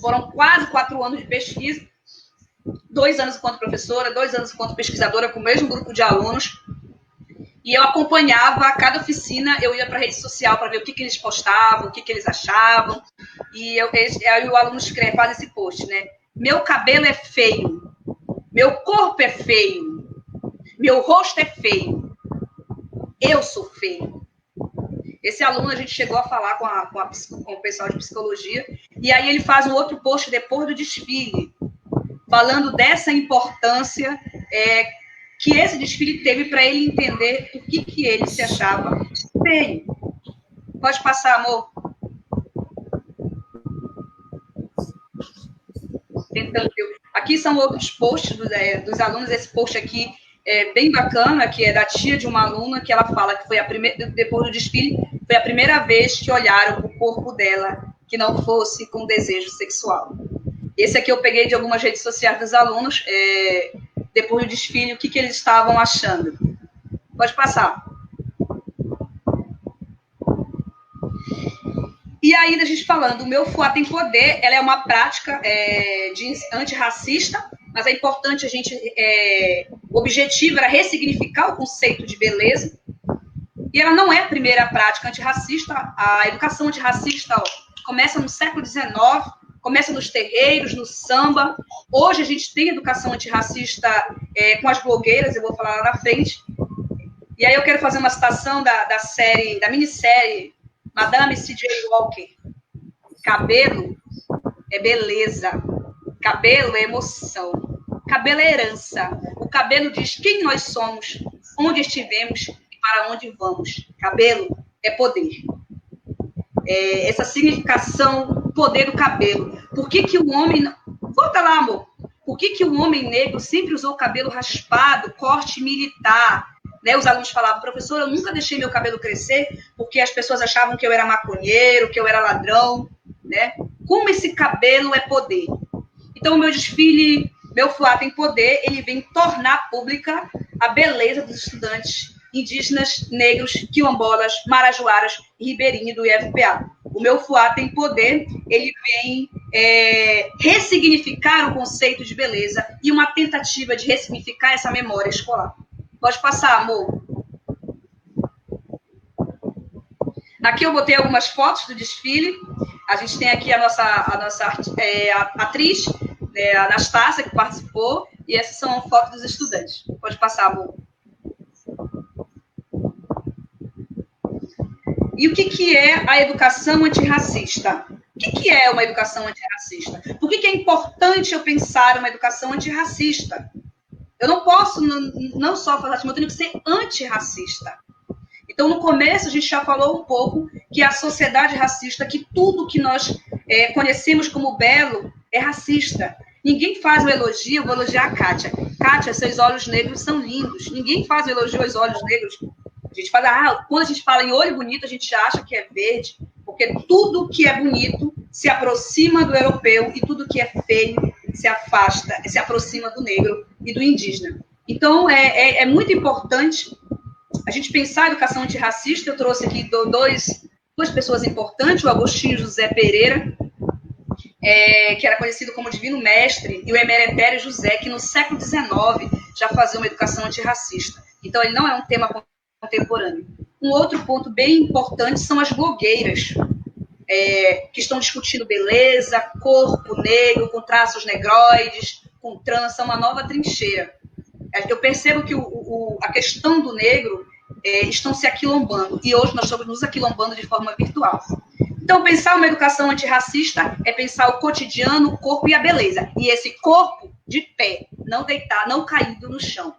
Foram quase 4 anos de pesquisa. 2 anos enquanto professora, 2 anos enquanto pesquisadora com o mesmo grupo de alunos. E eu acompanhava a cada oficina, eu ia para a rede social para ver o que eles postavam, o que eles achavam. E aí o aluno faz esse post, né? Meu cabelo é feio, meu corpo é feio, meu rosto é feio, eu sou feio. Esse aluno a gente chegou a falar com o pessoal de psicologia, e aí ele faz um outro post depois do desfile, falando dessa importância que esse desfile teve para ele entender o que ele se achava feio. Pode passar, amor. Aqui são outros posts dos alunos. Esse post aqui é bem bacana, que é da tia de uma aluna, que ela fala que foi depois do desfile, foi a primeira vez que olharam o corpo dela que não fosse com desejo sexual. Esse aqui eu peguei de algumas redes sociais dos alunos, depois do desfile, o que eles estavam achando. Pode passar. E aí, a gente falando, o Meu Fuá Tem Poder, ela é uma prática antirracista, mas é importante a gente... o objetivo era ressignificar o conceito de beleza. E ela não é a primeira prática antirracista. A educação antirracista começa no século XIX, começa nos terreiros, no samba. Hoje a gente tem educação antirracista com as blogueiras, eu vou falar lá na frente. E aí eu quero fazer uma citação da minissérie Madame C.J. Walker. Cabelo é beleza. Cabelo é emoção. Cabelo é herança. O cabelo diz quem nós somos, onde estivemos e para onde vamos. Cabelo é poder. Essa significação, o poder do cabelo. Por que o homem... Volta lá, amor. Por que o homem negro sempre usou cabelo raspado, corte militar? Né? Os alunos falavam, professor, eu nunca deixei meu cabelo crescer porque as pessoas achavam que eu era maconheiro, que eu era ladrão. né? Como esse cabelo é poder. Então, o meu desfile, meu FUA tem poder, ele vem tornar pública a beleza dos estudantes indígenas, negros, quilombolas, marajoaras e ribeirinhos do IFPA. O meu FUA tem poder, ele vem ressignificar o conceito de beleza e uma tentativa de ressignificar essa memória escolar. Pode passar, amor. Aqui eu botei algumas fotos do desfile. A gente tem aqui a nossa atriz, né, a Anastácia, que participou, e essas são fotos dos estudantes. Pode passar, amor. E o que é a educação antirracista? O que é uma educação antirracista? Por que é importante eu pensar uma educação antirracista? Eu não posso não só falar racismo, eu tenho que ser antirracista. Então, no começo, a gente já falou um pouco que a sociedade racista, que tudo que nós conhecemos como belo é racista. Ninguém faz um elogio, eu vou elogiar a Kátia. Kátia, seus olhos negros são lindos. Ninguém faz um elogio aos olhos negros. A gente fala, quando a gente fala em olho bonito, a gente acha que é verde, porque tudo que é bonito se aproxima do europeu e tudo que é feio se afasta, se aproxima do negro e do indígena. Então, é muito importante a gente pensar a educação antirracista. Eu trouxe aqui duas pessoas importantes, o Agostinho José Pereira, que era conhecido como Divino Mestre, e o Emeretério José, que no século XIX já fazia uma educação antirracista. Então, ele não é um tema contemporâneo. Um outro ponto bem importante são as blogueiras, que estão discutindo beleza, corpo negro, com traços negroides, com trança, uma nova trincheira. Eu percebo que a questão do negro estão se aquilombando, e hoje nós estamos nos aquilombando de forma virtual. Então, pensar uma educação antirracista é pensar o cotidiano, o corpo e a beleza. E esse corpo de pé, não deitar, não caído no chão.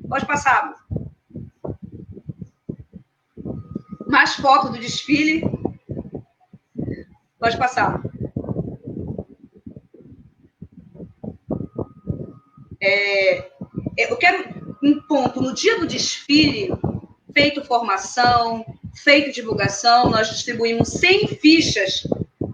Pode passar, amor. Mais foto do desfile. Pode passar. Eu quero um ponto. No dia do desfile, feito formação, feito divulgação, nós distribuímos 100 fichas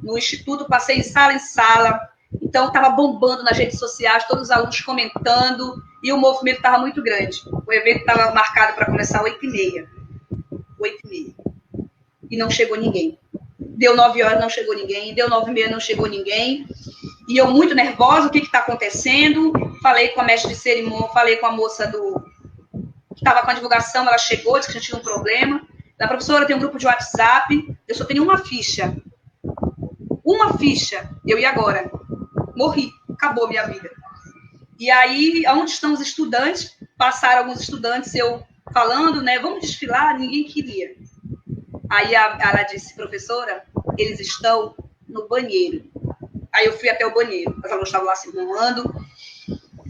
no Instituto, passei em sala, então estava bombando nas redes sociais, todos os alunos comentando, e o movimento estava muito grande. O evento estava marcado para começar às 8h30. 8h30. E não chegou ninguém. Deu 9 horas, não chegou ninguém. Deu 9h30, não chegou ninguém. E eu muito nervosa, o que está acontecendo? Falei com a mestre de cerimônia, falei com a moça que estava com a divulgação, ela chegou, disse que a gente tinha um problema. A professora tem um grupo de WhatsApp, eu só tenho uma ficha. Uma ficha. Eu, e agora? Morri. Acabou minha vida. E aí, onde estão os estudantes? Passaram alguns estudantes, eu falando, né? Vamos desfilar, ninguém queria. Aí ela disse, professora, eles estão no banheiro. Aí eu fui até o banheiro. Os alunos estavam lá se arrumando.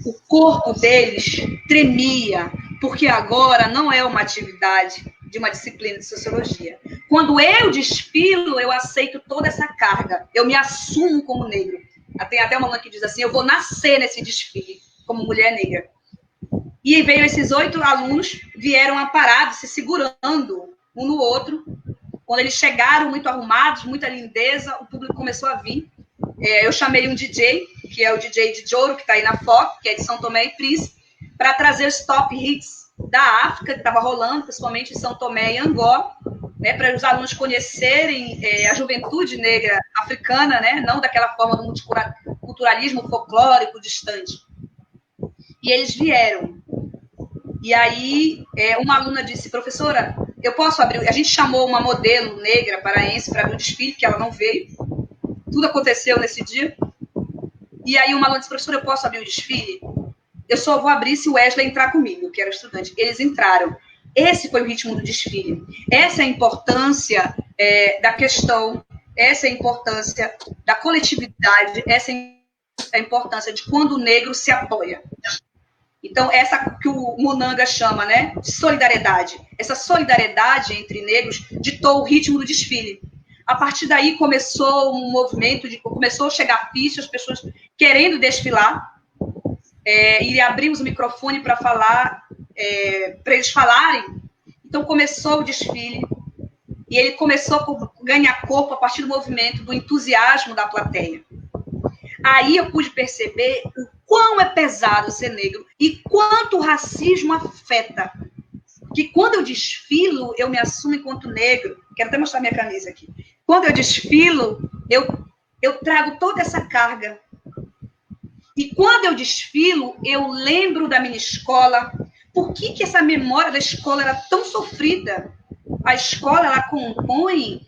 O corpo deles tremia, porque agora não é uma atividade de uma disciplina de sociologia. Quando eu desfilo, eu aceito toda essa carga. Eu me assumo como negro. Tem até uma mãe que diz assim, eu vou nascer nesse desfile como mulher negra. E veio esses 8 alunos, vieram aparados, se segurando um no outro. Quando eles chegaram muito arrumados, muita lindeza, o público começou a vir. Eu chamei um DJ, que é o DJ de Joro, que está aí na foto, que é de São Tomé e Príncipe, para trazer os top hits da África, que estava rolando, principalmente em São Tomé e Angola, né, para os alunos conhecerem a juventude negra africana, né, não daquela forma do multiculturalismo folclórico distante. E eles vieram. E aí, uma aluna disse, professora, eu posso abrir... A gente chamou uma modelo negra paraense para abrir o desfile, que ela não veio. Tudo aconteceu nesse dia. E aí uma aluna disse, professora, eu posso abrir o desfile? Eu só vou abrir se o Wesley entrar comigo, que era estudante. Eles entraram. Esse foi o ritmo do desfile. Essa é a importância da questão, essa é a importância da coletividade, essa é a importância de quando o negro se apoia. Então, essa que o Munanga chama, né, de solidariedade. Essa solidariedade entre negros ditou o ritmo do desfile. A partir daí começou um movimento, começou a chegar fichas, pessoas querendo desfilar, e abrimos o microfone para falar, para eles falarem. Então começou o desfile, e ele começou a ganhar corpo a partir do movimento, do entusiasmo da plateia. Aí eu pude perceber o quão é pesado ser negro e quanto o racismo afeta. Que quando eu desfilo, eu me assumo enquanto negro. Quero até mostrar minha camisa aqui. Quando eu desfilo, eu trago toda essa carga. E quando eu desfilo, eu lembro da minha escola. Por que essa memória da escola era tão sofrida? A escola, ela compõe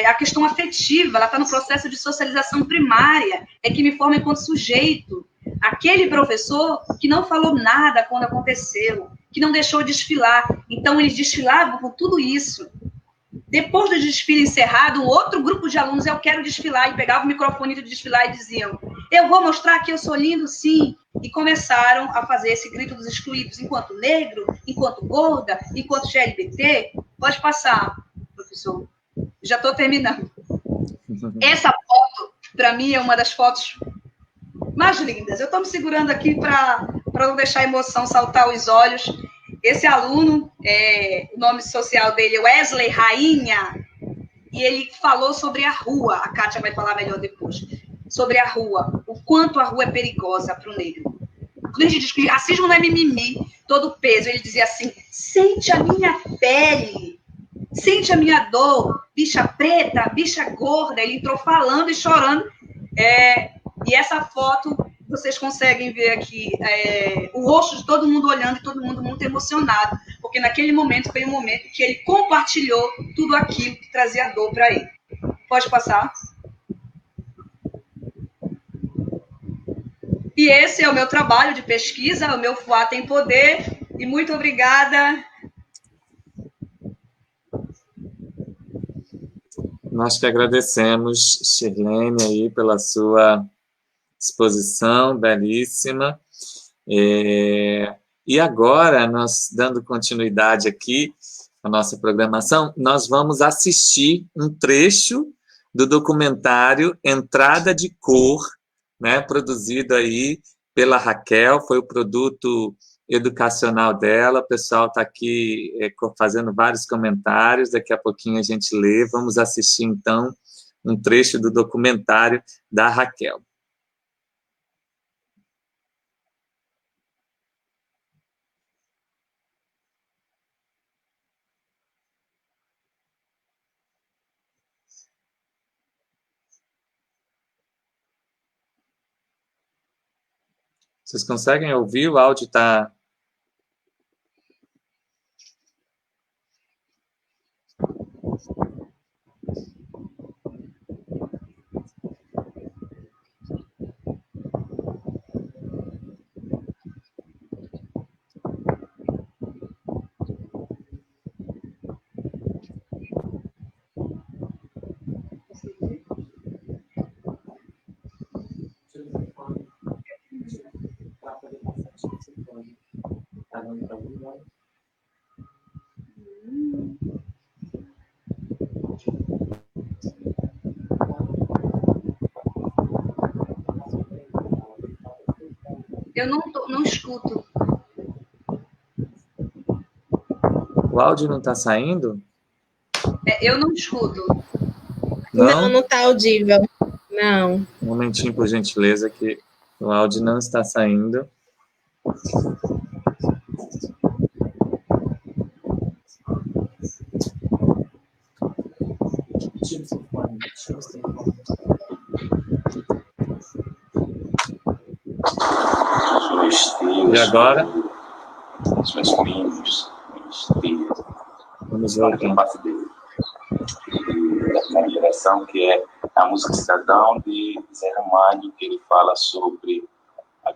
a questão afetiva, ela está no processo de socialização primária, é que me forma enquanto sujeito. Aquele professor que não falou nada quando aconteceu, que não deixou desfilar. Então, eles desfilavam com tudo isso. Depois do desfile encerrado, um outro grupo de alunos, eu quero desfilar, e pegava o microfone de desfilar e diziam, eu vou mostrar que eu sou lindo, sim. E começaram a fazer esse grito dos excluídos, enquanto negro, enquanto gorda, enquanto LGBT. Pode passar, professor. Já estou terminando. Essa foto, para mim, é uma das fotos mais lindas. Eu estou me segurando aqui para não deixar a emoção saltar aos olhos. Esse aluno, o nome social dele é Wesley Rainha, e ele falou sobre a rua. A Kátia vai falar melhor depois. Sobre a rua, o quanto a rua é perigosa para o negro. Quando a gente diz que racismo não é mimimi, todo peso, ele dizia assim, sente a minha pele, sente a minha dor, bicha preta, bicha gorda. Ele entrou falando e chorando. E essa foto, vocês conseguem ver aqui o rosto de todo mundo olhando e todo mundo muito emocionado, porque naquele momento foi um momento que ele compartilhou tudo aquilo que trazia dor para ele. Pode passar. E esse é o meu trabalho de pesquisa, o meu FUA tem poder, e muito obrigada.
Nós que agradecemos, Shirlene, aí, pela sua exposição belíssima. E agora, nós dando continuidade aqui à nossa programação, nós vamos assistir um trecho do documentário Entrada de Cor, né, produzido aí pela Raquel, foi o produto educacional dela, o pessoal está aqui fazendo vários comentários, daqui a pouquinho a gente lê, vamos assistir então um trecho do documentário da Raquel. Vocês conseguem ouvir? O áudio está...
Eu não escuto.
O áudio não está saindo?
Eu não escuto.
Não está audível. Não.
Um momentinho, por gentileza, que o áudio não está saindo. E agora?
Os meus primos, minhas tias.
Vamos ver aqui.
Da primeira geração, que é a música Cidadão de Zé Ramalho, que ele fala sobre a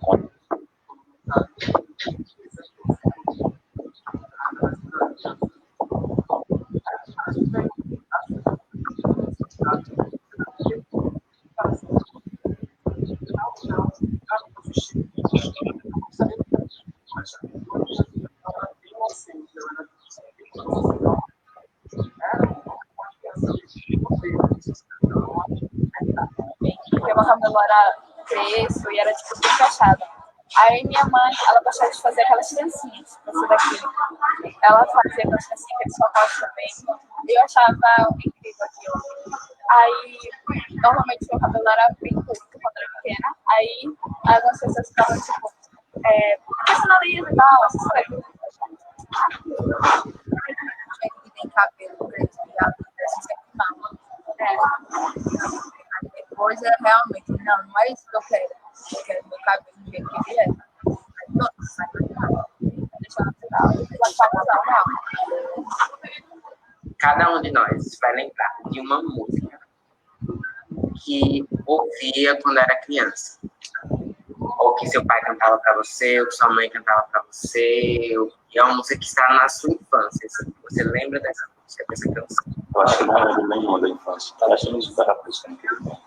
porque meu cabelo era crespo e era tipo tudo encaixado. Aí minha mãe, ela gostava de fazer aquelas trancinhas, essa daqui. Ela fazia aquelas trancinhas, aqueles pacotes também. Eu achava incrível aquilo. Aí, normalmente, meu cabelo era bem curto quando era pequena. Aí, algumas pessoas ficavam, tipo, personaliza e tal, essas coisas. Gente que tem cabelo preto e a vida se sempre mal. Depois é realmente, não é isso que eu quero. Eu quero meu cabelo do jeito que ele é. Aí, todos, sai natural. Deixar natural. Pode usar, não.
Cada um de nós vai lembrar de uma música que ouvia quando era criança. Ou que seu pai cantava para você, ou que sua mãe cantava para você. Ou que é uma música que está na sua infância. Você lembra dessa música, dessa canção?
Eu acho que não lembro nenhuma da infância. Estava achando isso da música naquele momento.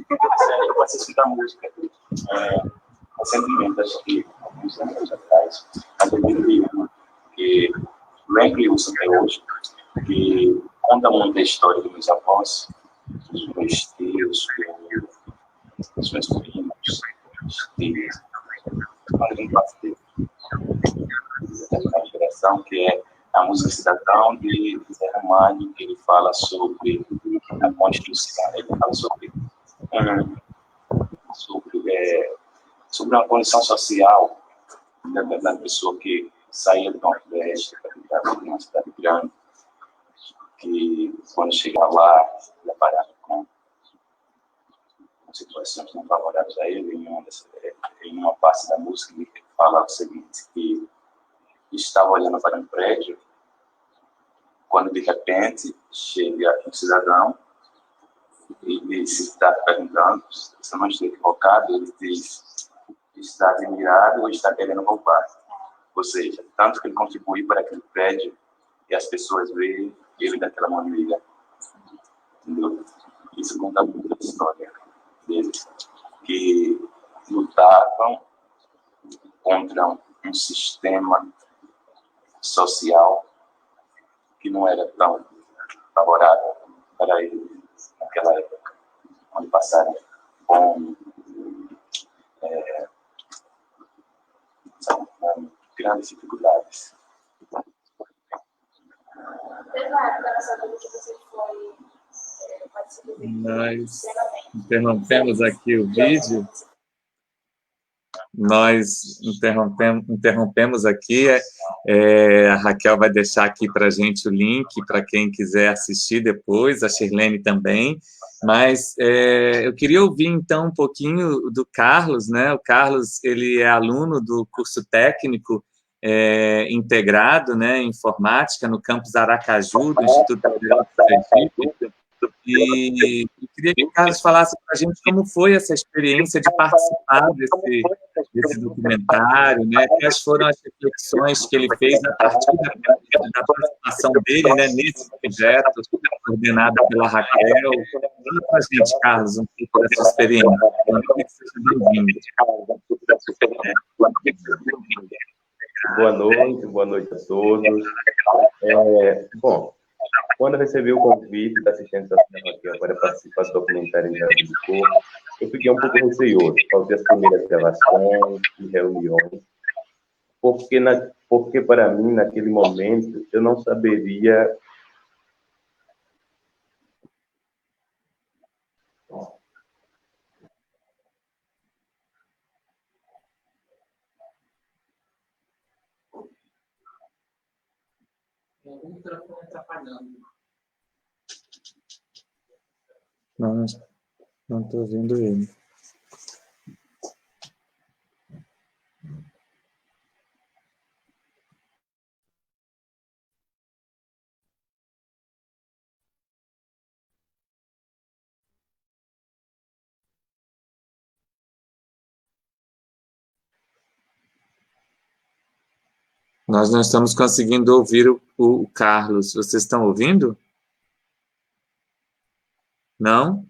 Eu passei a escutar música recentemente, acho que alguns anos atrás. Mas eu vi uma que lembro e uso até hoje, que conta muito a história dos meus avós, dos meus tios, dos meus primos, quando a gente passa da geração, que é a música Cidadão de Zé Ramalho, que ele fala sobre a Constituição, ele fala sobre uma condição social da pessoa que saía do Nordeste para uma cidade grande, que quando chegava lá, deparava com situações não favoráveis a ele. Em uma parte da música, ele fala o seguinte, que estava olhando para um prédio, quando de repente chega um cidadão e se está perguntando, se eu não estou equivocado, ele diz, está admirado ou está querendo roubar. Ou seja, tanto que ele contribui para aquele prédio e as pessoas veem ele daquela maneira. Entendeu? Isso conta muito da história deles, que lutavam contra um sistema social que não era tão favorável para eles naquela época, onde passaram com grandes dificuldades.
Desde a época da sua vida que você foi
Nós interrompemos aqui o vídeo. Nós interrompemos aqui. A Raquel vai deixar aqui para a gente o link para quem quiser assistir depois, a Shirlene também. Mas eu queria ouvir, então, um pouquinho do Carlos, né? O Carlos, ele é aluno do curso técnico integrado, né, em informática, no campus Aracaju, do Instituto Federal de Sergipe. E eu queria que o Carlos falasse para a gente como foi essa experiência de participar desse documentário, né? Quais foram as reflexões que ele fez a partir da participação dele, né, nesse projeto, coordenado pela Raquel. Fala para a gente, Carlos, um pouco dessa experiência. Seja bem-vindo.
Boa noite a todos. Bom, quando eu recebi o convite da assistência social para participar do documentário em Jardim do Corpo, eu fiquei um pouco receoso, fazer as primeiras gravações e reuniões, porque para mim, naquele momento, eu não saberia
O microfone está apagando.
Não estou ouvindo ele. Nós não estamos conseguindo ouvir o Carlos. Vocês estão ouvindo? Não?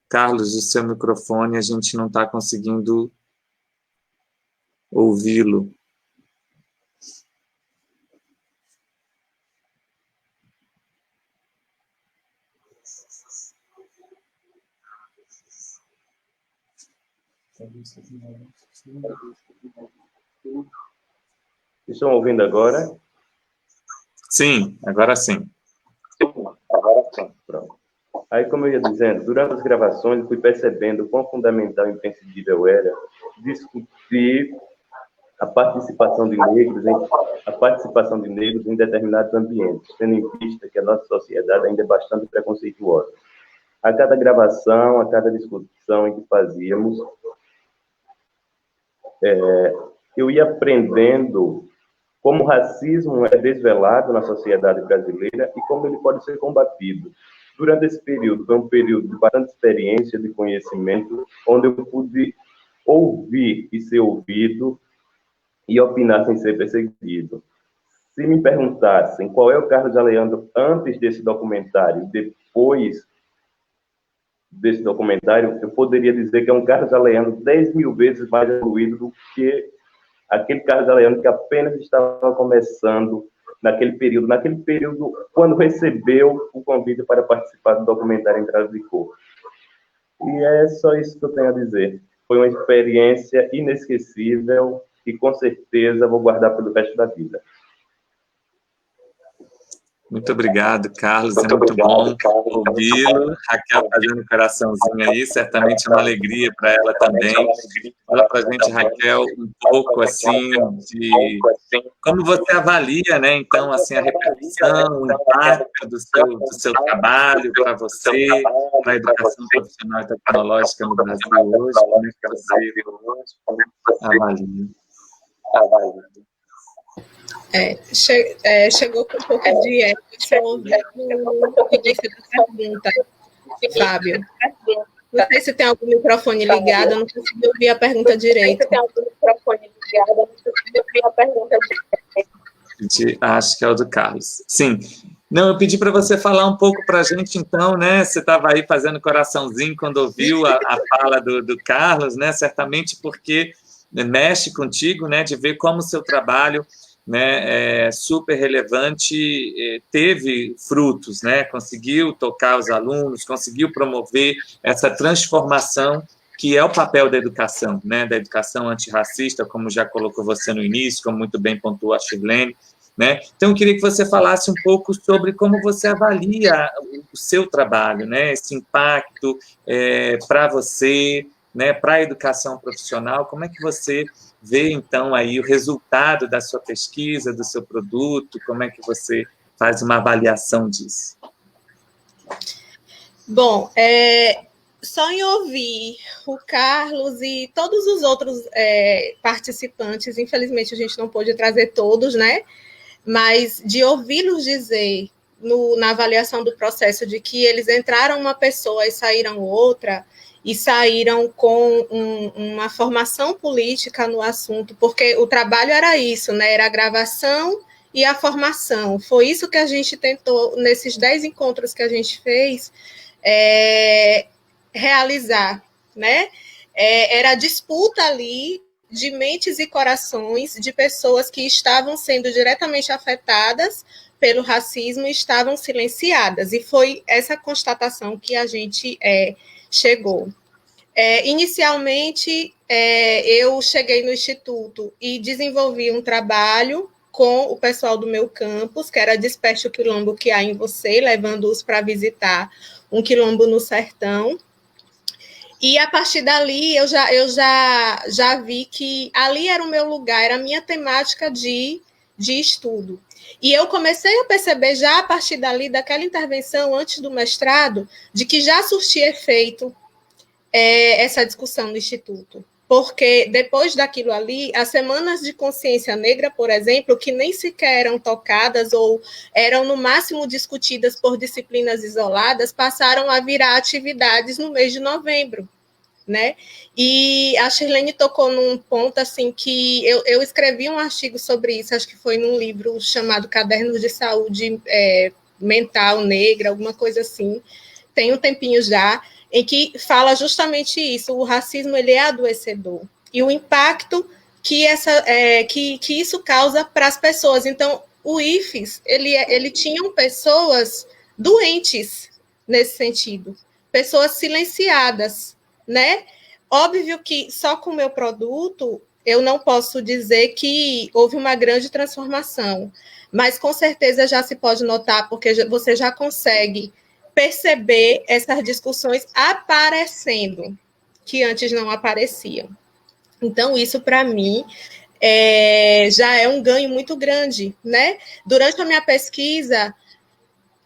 Carlos, o seu microfone, a gente não está conseguindo ouvi-lo.
Estão ouvindo agora?
Sim, agora sim.
Pronto. Aí, como eu ia dizendo, durante as gravações, eu fui percebendo o quão fundamental e imprescindível era discutir a participação de negros em determinados ambientes, tendo em vista que a nossa sociedade ainda é bastante preconceituosa. A cada gravação, a cada discussão em que fazíamos, eu ia aprendendo como o racismo é desvelado na sociedade brasileira e como ele pode ser combatido. Durante esse período, foi um período de bastante experiência, de conhecimento, onde eu pude ouvir e ser ouvido e opinar sem ser perseguido. Se me perguntassem qual é o Carlos Aleandro antes desse documentário, depois desse documentário, eu poderia dizer que é um Carlos Aleandro 10.000 vezes mais evoluído do que aquele Carlos Aleandro que apenas estava começando naquele período, quando recebeu o convite para participar do documentário Entradas de Cor. E é só isso que eu tenho a dizer. Foi uma experiência inesquecível e com certeza vou guardar pelo resto da vida.
Muito obrigado, Carlos. É muito bom ouvi-lo. Raquel fazendo um coraçãozinho aí, certamente é uma alegria para ela também. Fala para a gente, Raquel, um pouco assim de como você avalia, né? Então, assim, a repercussão, o impacto do seu trabalho para você, para a educação profissional e tecnológica no Brasil hoje. Como é que você avalia?
Chegou com um pouco de eco, só ouvindo o início da pergunta, Fábio. Não sei se tem algum microfone ligado, eu não consegui ouvir a pergunta direito.
Acho que é o do Carlos. Sim. Não, eu pedi para você falar um pouco para a gente, então, né? Você estava aí fazendo coraçãozinho quando ouviu a fala do Carlos, né? Certamente porque mexe contigo, né? De ver como o seu trabalho, né, super relevante, teve frutos, né, conseguiu tocar os alunos, conseguiu promover essa transformação que é o papel da educação, né, da educação antirracista, como já colocou você no início, como muito bem pontuou a Shirlene, né? Então, eu queria que você falasse um pouco sobre como você avalia o seu trabalho, né, esse impacto para você, né, para a educação profissional, como é que você vê, então, aí o resultado da sua pesquisa, do seu produto, como é que você faz uma avaliação disso?
Bom, só em ouvir o Carlos e todos os outros participantes, infelizmente a gente não pôde trazer todos, né? Mas de ouvi-los dizer na avaliação do processo de que eles entraram uma pessoa e saíram outra, e saíram com uma formação política no assunto, porque o trabalho era isso, né? Era a gravação e a formação. Foi isso que a gente tentou, nesses 10 encontros que a gente fez, realizar, né? Era a disputa ali de mentes e corações de pessoas que estavam sendo diretamente afetadas pelo racismo e estavam silenciadas. E foi essa constatação que a gente chegou. Inicialmente, eu cheguei no Instituto e desenvolvi um trabalho com o pessoal do meu campus, que era Desperte o Quilombo que há em você, levando-os para visitar um quilombo no sertão. E, a partir dali, eu já vi que ali era o meu lugar, era a minha temática de estudo. E eu comecei a perceber já a partir dali, daquela intervenção antes do mestrado, de que já surtia efeito essa discussão no Instituto. Porque depois daquilo ali, as semanas de consciência negra, por exemplo, que nem sequer eram tocadas ou eram no máximo discutidas por disciplinas isoladas, passaram a virar atividades no mês de novembro, né? E a Shirlene tocou num ponto assim que eu escrevi um artigo sobre isso, acho que foi num livro chamado Cadernos de Saúde Mental Negra, alguma coisa assim, tem um tempinho já, em que fala justamente isso, o racismo ele é adoecedor, e o impacto que isso causa para as pessoas. Então, o IFES, ele tinha pessoas doentes nesse sentido, pessoas silenciadas, né? Óbvio que só com o meu produto eu não posso dizer que houve uma grande transformação, mas com certeza já se pode notar, porque você já consegue perceber essas discussões aparecendo, que antes não apareciam. Então, isso, para mim, já é um ganho muito grande, né? Durante a minha pesquisa,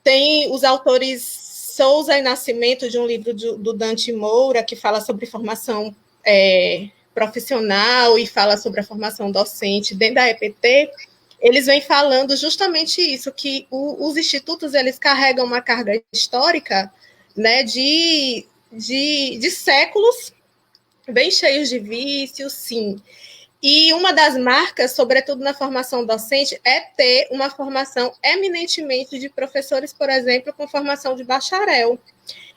tem os autores Souza e Nascimento, de um livro do Dante Moura, que fala sobre formação profissional e fala sobre a formação docente dentro da EPT. Eles vêm falando justamente isso, que os institutos, eles carregam uma carga histórica, né, de séculos bem cheios de vícios, sim. E uma das marcas, sobretudo na formação docente, é ter uma formação eminentemente de professores, por exemplo, com formação de bacharel,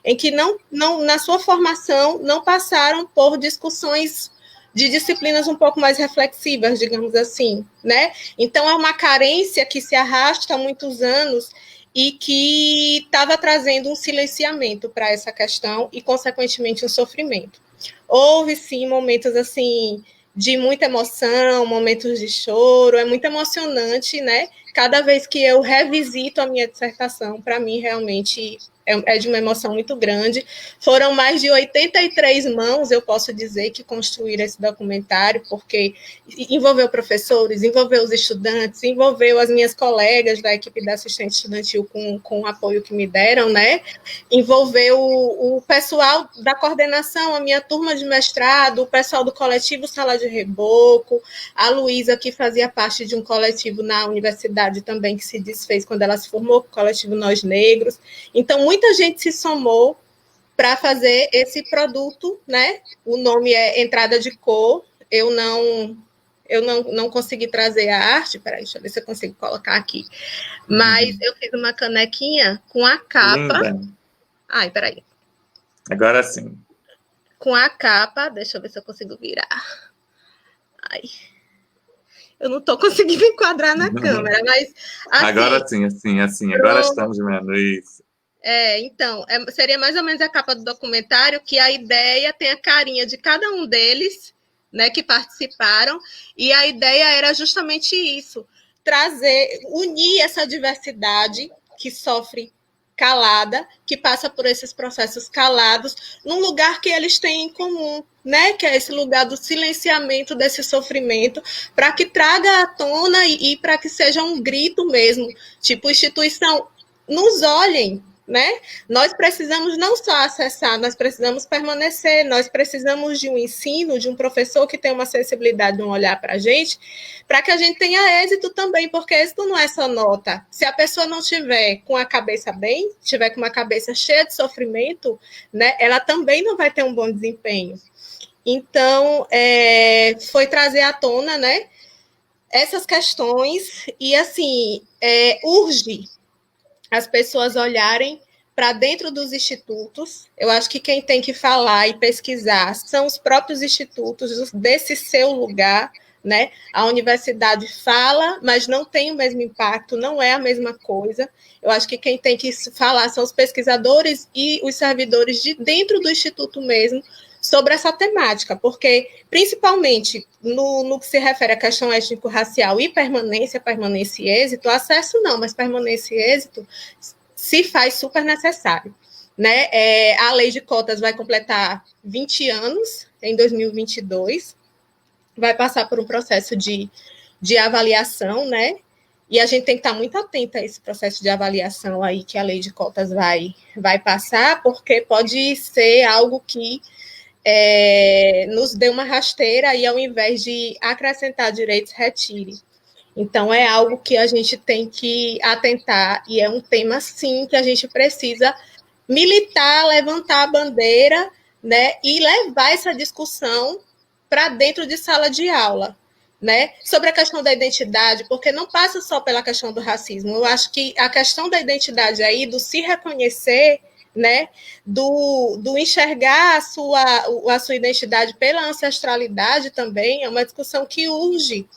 em que não na sua formação não passaram por discussões de disciplinas um pouco mais reflexivas, digamos assim, né? Então, é uma carência que se arrasta há muitos anos e que estava trazendo um silenciamento para essa questão e, consequentemente, um sofrimento. Houve, sim, momentos, assim, de muita emoção, momentos de choro, é muito emocionante, né? Cada vez que eu revisito a minha dissertação, para mim, realmente é de uma emoção muito grande. Foram mais de 83 mãos, eu posso dizer, que construíram esse documentário, porque envolveu professores, envolveu os estudantes, envolveu as minhas colegas da equipe da assistente estudantil com o apoio que me deram, né? Envolveu o pessoal da coordenação, a minha turma de mestrado, o pessoal do coletivo Sala de Reboco, a Luísa, que fazia parte de um coletivo na universidade também, que se desfez quando ela se formou, o coletivo Nós Negros. Então, muita gente se somou para fazer esse produto, né? O nome é Entrada de Cor. Eu não consegui trazer a arte, peraí, deixa eu ver se eu consigo colocar aqui. Mas eu fiz uma canequinha com a capa.
Linda.
Ai, peraí.
Agora sim.
Com a capa, deixa eu ver se eu consigo virar. Ai. Eu não estou conseguindo enquadrar na câmera, mas... Assim,
agora sim, assim. Agora estamos vendo isso.
Então, seria mais ou menos a capa do documentário, que a ideia tem a carinha de cada um deles, né, que participaram, e a ideia era justamente isso, unir essa diversidade que sofre calada, que passa por esses processos calados, num lugar que eles têm em comum, né, que é esse lugar do silenciamento desse sofrimento, para que traga à tona e para que seja um grito mesmo, tipo, instituição, nos olhem, né? Nós precisamos não só acessar, nós precisamos permanecer, nós precisamos de um ensino, de um professor que tenha uma sensibilidade, um olhar para a gente, para que a gente tenha êxito também, porque êxito não é só nota. Se a pessoa não estiver com a cabeça bem, estiver com uma cabeça cheia de sofrimento, né, ela também não vai ter um bom desempenho. Então, foi trazer à tona, né, essas questões e, assim, urge as pessoas olharem para dentro dos institutos. Eu acho que quem tem que falar e pesquisar são os próprios institutos desse seu lugar, né? A universidade fala, mas não tem o mesmo impacto, não é a mesma coisa. Eu acho que quem tem que falar são os pesquisadores e os servidores de dentro do instituto mesmo, sobre essa temática, porque, principalmente, no que se refere à questão étnico-racial e permanência e êxito, acesso não, mas permanência e êxito se faz super necessário, né? A lei de cotas vai completar 20 anos, em 2022, vai passar por um processo de avaliação, né? E a gente tem que estar muito atenta a esse processo de avaliação aí que a lei de cotas vai passar, porque pode ser algo que nos dê uma rasteira e, ao invés de acrescentar direitos, retire. Então, é algo que a gente tem que atentar, e é um tema, sim, que a gente precisa militar, levantar a bandeira, né, e levar essa discussão para dentro de sala de aula, né, sobre a questão da identidade, porque não passa só pela questão do racismo. Eu acho que a questão da identidade aí, do se reconhecer, né, do enxergar a sua identidade pela ancestralidade também, é uma discussão que urge,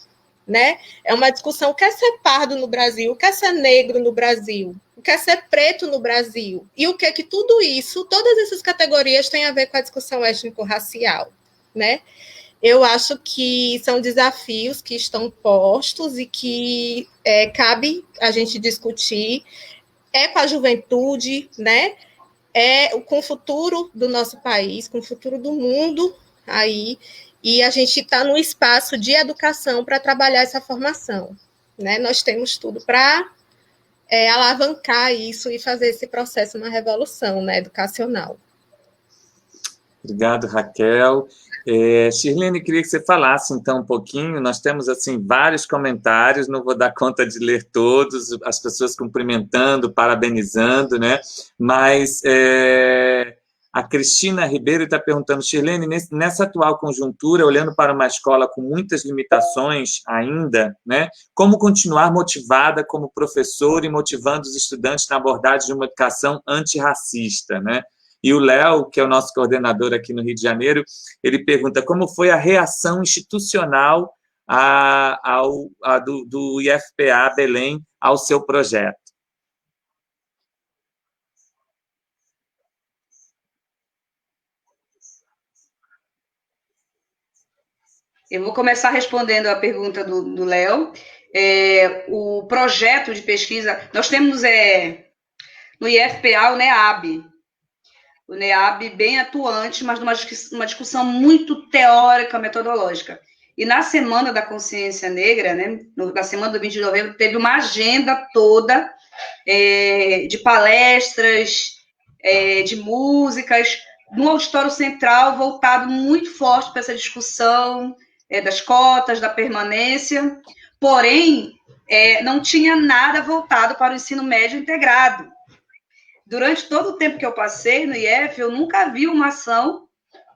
né? É uma discussão, quer ser pardo no Brasil, quer ser negro no Brasil, quer ser preto no Brasil, e o que tudo isso, todas essas categorias têm a ver com a discussão étnico-racial, né? eu acho que são desafios que estão postos e que cabe a gente discutir com a juventude, né? Com o futuro do nosso país, com o futuro do mundo aí, e a gente está no espaço de educação para trabalhar essa formação, né? Nós temos tudo para alavancar isso e fazer esse processo uma revolução, né, educacional.
Obrigado, Raquel. Shirlene, queria que você falasse, então, um pouquinho. Nós temos, assim, vários comentários, não vou dar conta de ler todos, as pessoas cumprimentando, parabenizando, né? Mas a Cristina Ribeiro está perguntando, Shirlene, nessa atual conjuntura, olhando para uma escola com muitas limitações ainda, né? Como continuar motivada como professora e motivando os estudantes na abordagem de uma educação antirracista, né? E o Léo, que é o nosso coordenador aqui no Rio de Janeiro, ele pergunta como foi a reação institucional do IFPA Belém ao seu projeto.
Eu vou começar respondendo a pergunta do Léo. O projeto de pesquisa, nós temos no IFPA o NEAB. O NEAB bem atuante, mas numa discussão muito teórica, metodológica. E na Semana da Consciência Negra, né, na semana do 20 de novembro, teve uma agenda toda de palestras, de músicas, no auditório central, voltado muito forte para essa discussão das cotas, da permanência. Porém, não tinha nada voltado para o ensino médio integrado. Durante todo o tempo que eu passei no IF, eu nunca vi uma ação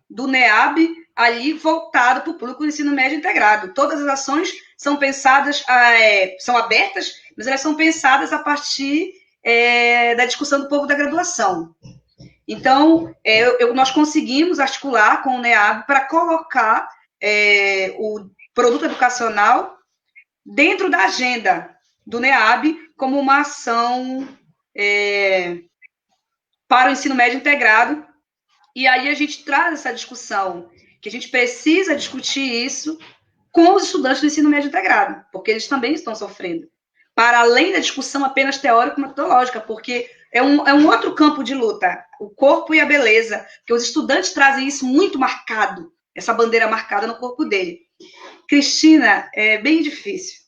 do NEAB ali voltada para o público do ensino médio integrado. Todas as ações são pensadas, são abertas, mas elas são pensadas a partir da discussão do povo da graduação. Então, nós conseguimos articular com o NEAB para colocar o produto educacional dentro da agenda do NEAB como uma ação para o ensino médio integrado, e aí a gente traz essa discussão, que a gente precisa discutir isso com os estudantes do ensino médio integrado, porque eles também estão sofrendo, para além da discussão apenas teórico-metodológica, porque é um outro campo de luta, o corpo e a beleza, porque os estudantes trazem isso muito marcado, essa bandeira marcada no corpo dele. Cristina, é bem difícil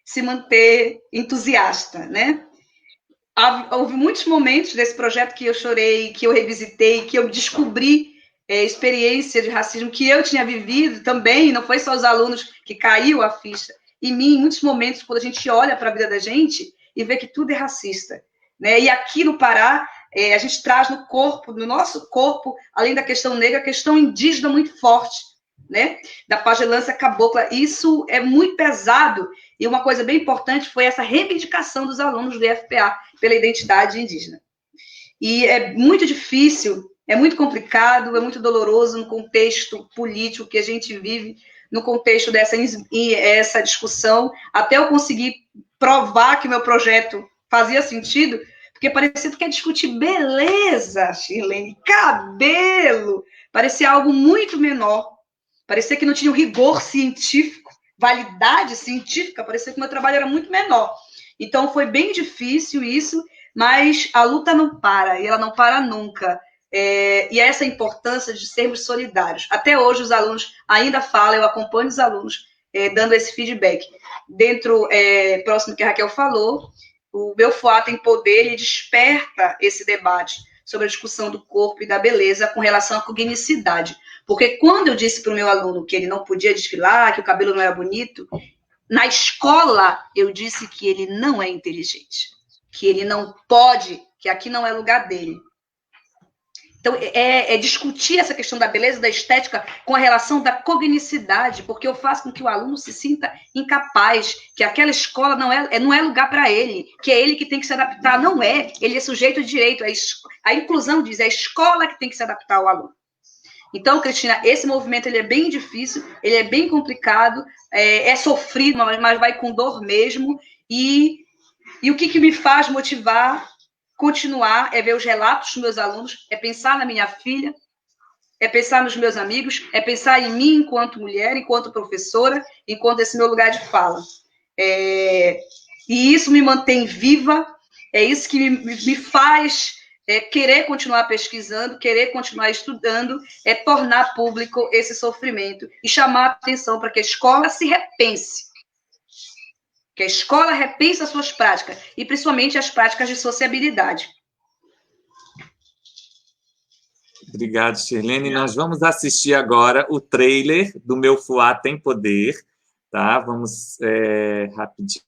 se manter entusiasta, né? Houve muitos momentos desse projeto que eu chorei, que eu revisitei, que eu descobri experiência de racismo que eu tinha vivido também, não foi só os alunos que caiu a ficha. Em mim, em muitos momentos, quando a gente olha para a vida da gente e vê que tudo é racista, né? E aqui no Pará, a gente traz no corpo, no nosso corpo, além da questão negra, a questão indígena muito forte, né? Da pagelança cabocla. Isso é muito pesado. E uma coisa bem importante foi essa reivindicação dos alunos do IFPA pela identidade indígena. E é muito difícil, é muito complicado, é muito doloroso no contexto político que a gente vive, no contexto essa discussão, até eu conseguir provar que o meu projeto fazia sentido, porque parecia que ia discutir beleza, Shirlene, cabelo, parecia algo muito menor, parecia que não tinha o rigor científico, validade científica, parecia que o meu trabalho era muito menor. Então, foi bem difícil isso, mas a luta não para, e ela não para nunca. E essa importância de sermos solidários. Até hoje, os alunos ainda falam, eu acompanho os alunos dando esse feedback. Próximo que a Raquel falou, o Belfoat tem poder e desperta esse debate sobre a discussão do corpo e da beleza com relação à cognicidade. Porque quando eu disse para o meu aluno que ele não podia desfilar, que o cabelo não era bonito, na escola eu disse que ele não é inteligente, que ele não pode, que aqui não é lugar dele. Então, discutir essa questão da beleza, da estética, com a relação da cognicidade, porque eu faço com que o aluno se sinta incapaz, que aquela escola não é lugar para ele, que é ele que tem que se adaptar. Não é, ele é sujeito de direito. A inclusão diz, é a escola que tem que se adaptar ao aluno. Então, Cristina, esse movimento ele é bem difícil, ele é bem complicado, é sofrido, mas vai com dor mesmo. E o que me faz motivar, continuar, é ver os relatos dos meus alunos, é pensar na minha filha, é pensar nos meus amigos, é pensar em mim enquanto mulher, enquanto professora, enquanto esse meu lugar de fala. E isso me mantém viva, é isso que me faz querer continuar pesquisando, querer continuar estudando, é tornar público esse sofrimento e chamar a atenção para que a escola se repense. Que a escola repense as suas práticas, e principalmente as práticas de sociabilidade.
Obrigado, Shirlene. Nós vamos assistir agora o trailer do Meu Fuá Tem Poder, tá? Vamos rapidinho.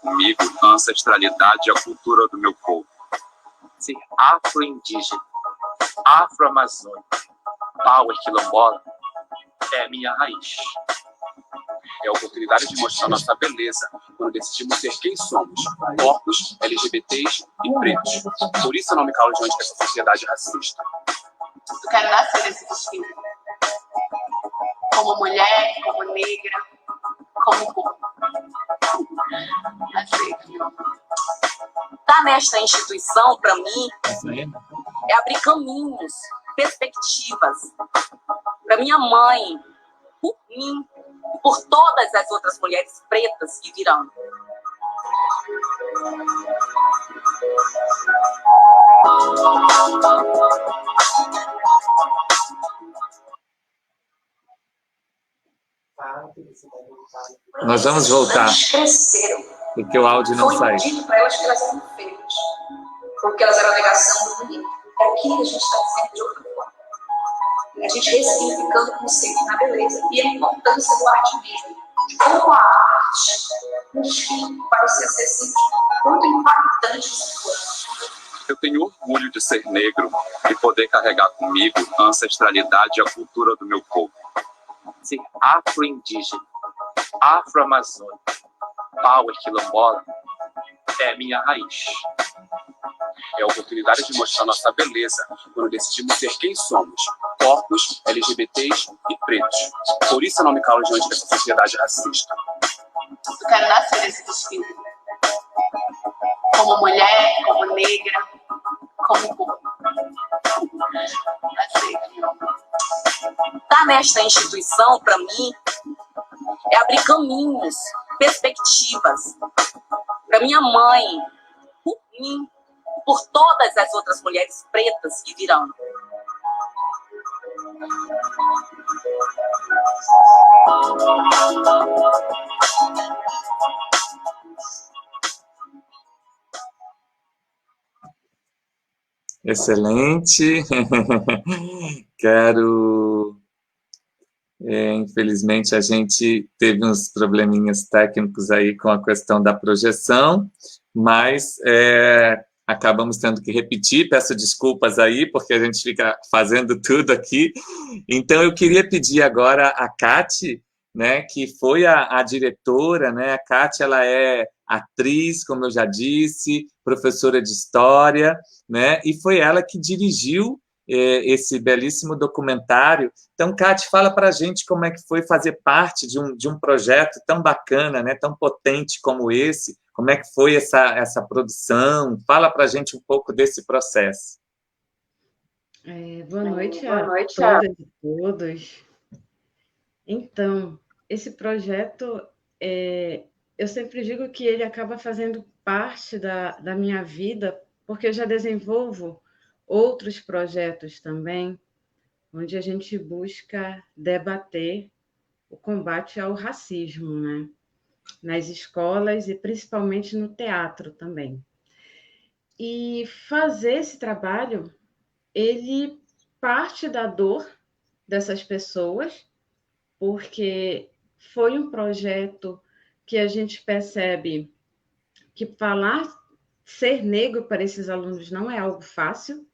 Comigo a ancestralidade e a cultura do meu povo. Ser afro-indígena, afro-amazônico, power quilombola é a minha raiz. É a oportunidade de mostrar nossa beleza quando decidimos ser quem somos, corpos, LGBTs e pretos. Por isso eu não me calo diante dessa sociedade racista.
Eu quero nascer nesse destino. Como mulher, como negra, como povo. Estar nesta instituição, para mim, é abrir caminhos, perspectivas para minha mãe, por mim e por todas as outras mulheres pretas que virão.
Nós vamos voltar,
Cresceram.
porque o áudio não sai.
Foi dito para elas que elas eram feitas, porque elas eram a negação do bonito. É aqui que a gente está dizendo de outra forma. A gente ressignificando o conceito na beleza e a importância do arte mesmo. De como a arte, enfim, parecia ser simples, quanto impactante isso foi.
Eu tenho orgulho de ser negro e poder carregar comigo a ancestralidade e a cultura do meu povo. Ser afro-indígena, afro-amazônico, power quilombola é a minha raiz. É a oportunidade de mostrar nossa beleza quando decidimos ser quem somos, corpos, LGBTs e pretos. Por isso eu não me calo diante dessa sociedade racista.
Eu quero nascer nesse destino. Como mulher, como negra, como povo. Estar nesta instituição, para mim, é abrir caminhos, perspectivas para minha mãe, por mim e por todas as outras mulheres pretas que virão.
Excelente. Quero... infelizmente, a gente teve uns probleminhas técnicos aí com a questão da projeção, mas acabamos tendo que repetir. Peço desculpas aí, porque a gente fica fazendo tudo aqui. Então, eu queria pedir agora a Cate, né, que foi a diretora, né? A Cate, ela é atriz, como eu já disse, professora de história, né? E foi ela que dirigiu esse belíssimo documentário. Então, Cate, fala para a gente como é que foi fazer parte de um projeto tão bacana, né, tão potente como esse. Como é que foi essa produção? Fala para a gente um pouco desse processo.
Boa noite a todas e todos. Então, esse projeto, eu sempre digo que ele acaba fazendo parte da minha vida, porque eu já desenvolvo outros projetos também, onde a gente busca debater o combate ao racismo, né? Nas escolas e principalmente no teatro também. E fazer esse trabalho, ele parte da dor dessas pessoas, porque foi um projeto que a gente percebe que ser negro para esses alunos não é algo fácil,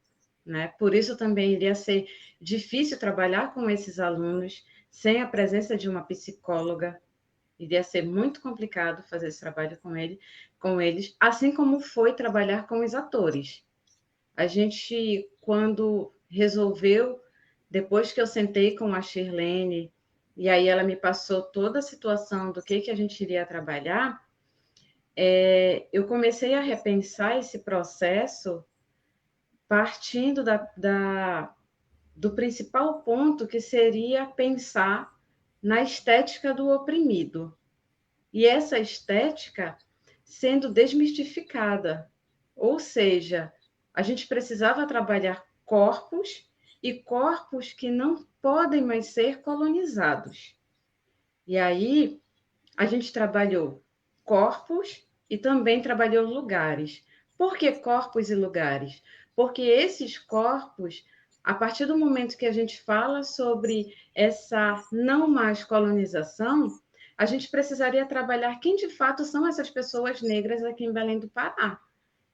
né? Por isso também iria ser difícil trabalhar com esses alunos sem a presença de uma psicóloga. Iria ser muito complicado fazer esse trabalho com eles, assim como foi trabalhar com os atores. A gente, quando resolveu, depois que eu sentei com a Shirlene, e aí ela me passou toda a situação do que a gente iria trabalhar, eu comecei a repensar esse processo partindo do principal ponto, que seria pensar na estética do oprimido. E essa estética sendo desmistificada. Ou seja, a gente precisava trabalhar corpos e corpos que não podem mais ser colonizados. E aí, a gente trabalhou corpos e também trabalhou lugares. Por que corpos e lugares? Porque esses corpos, a partir do momento que a gente fala sobre essa não mais colonização, a gente precisaria trabalhar quem de fato são essas pessoas negras aqui em Belém do Pará.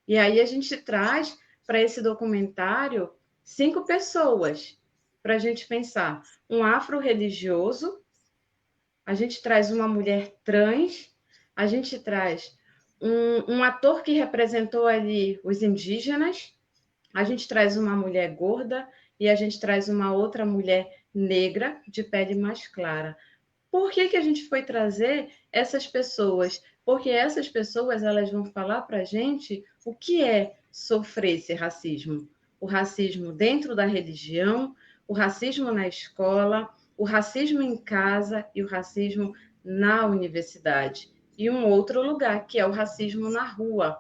E aí a gente traz para esse documentário 5 pessoas para a gente pensar. Um afro-religioso, a gente traz uma mulher trans, a gente traz um ator que representou ali os indígenas, a gente traz uma mulher gorda e a gente traz uma outra mulher negra de pele mais clara. Por que a gente foi trazer essas pessoas? Porque essas pessoas elas vão falar para a gente o que é sofrer esse racismo. O racismo dentro da religião, o racismo na escola, o racismo em casa e o racismo na universidade. E um outro lugar, que é o racismo na rua.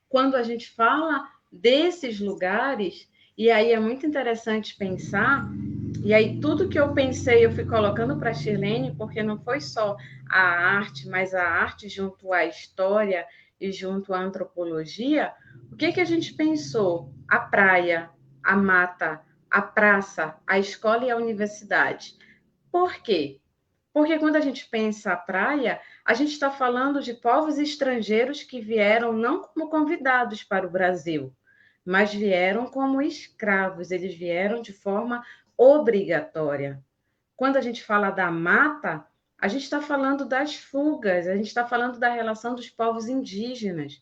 Quando a gente fala desses lugares, e aí é muito interessante pensar, e aí tudo que eu pensei eu fui colocando para a Shirlene, porque não foi só a arte, mas a arte junto à história e junto à antropologia. O que a gente pensou? A praia, a mata, a praça, a escola e a universidade. Por quê? Porque quando a gente pensa a praia, a gente está falando de povos estrangeiros que vieram não como convidados para o Brasil, mas vieram como escravos, eles vieram de forma obrigatória. Quando a gente fala da mata, a gente está falando das fugas, a gente está falando da relação dos povos indígenas,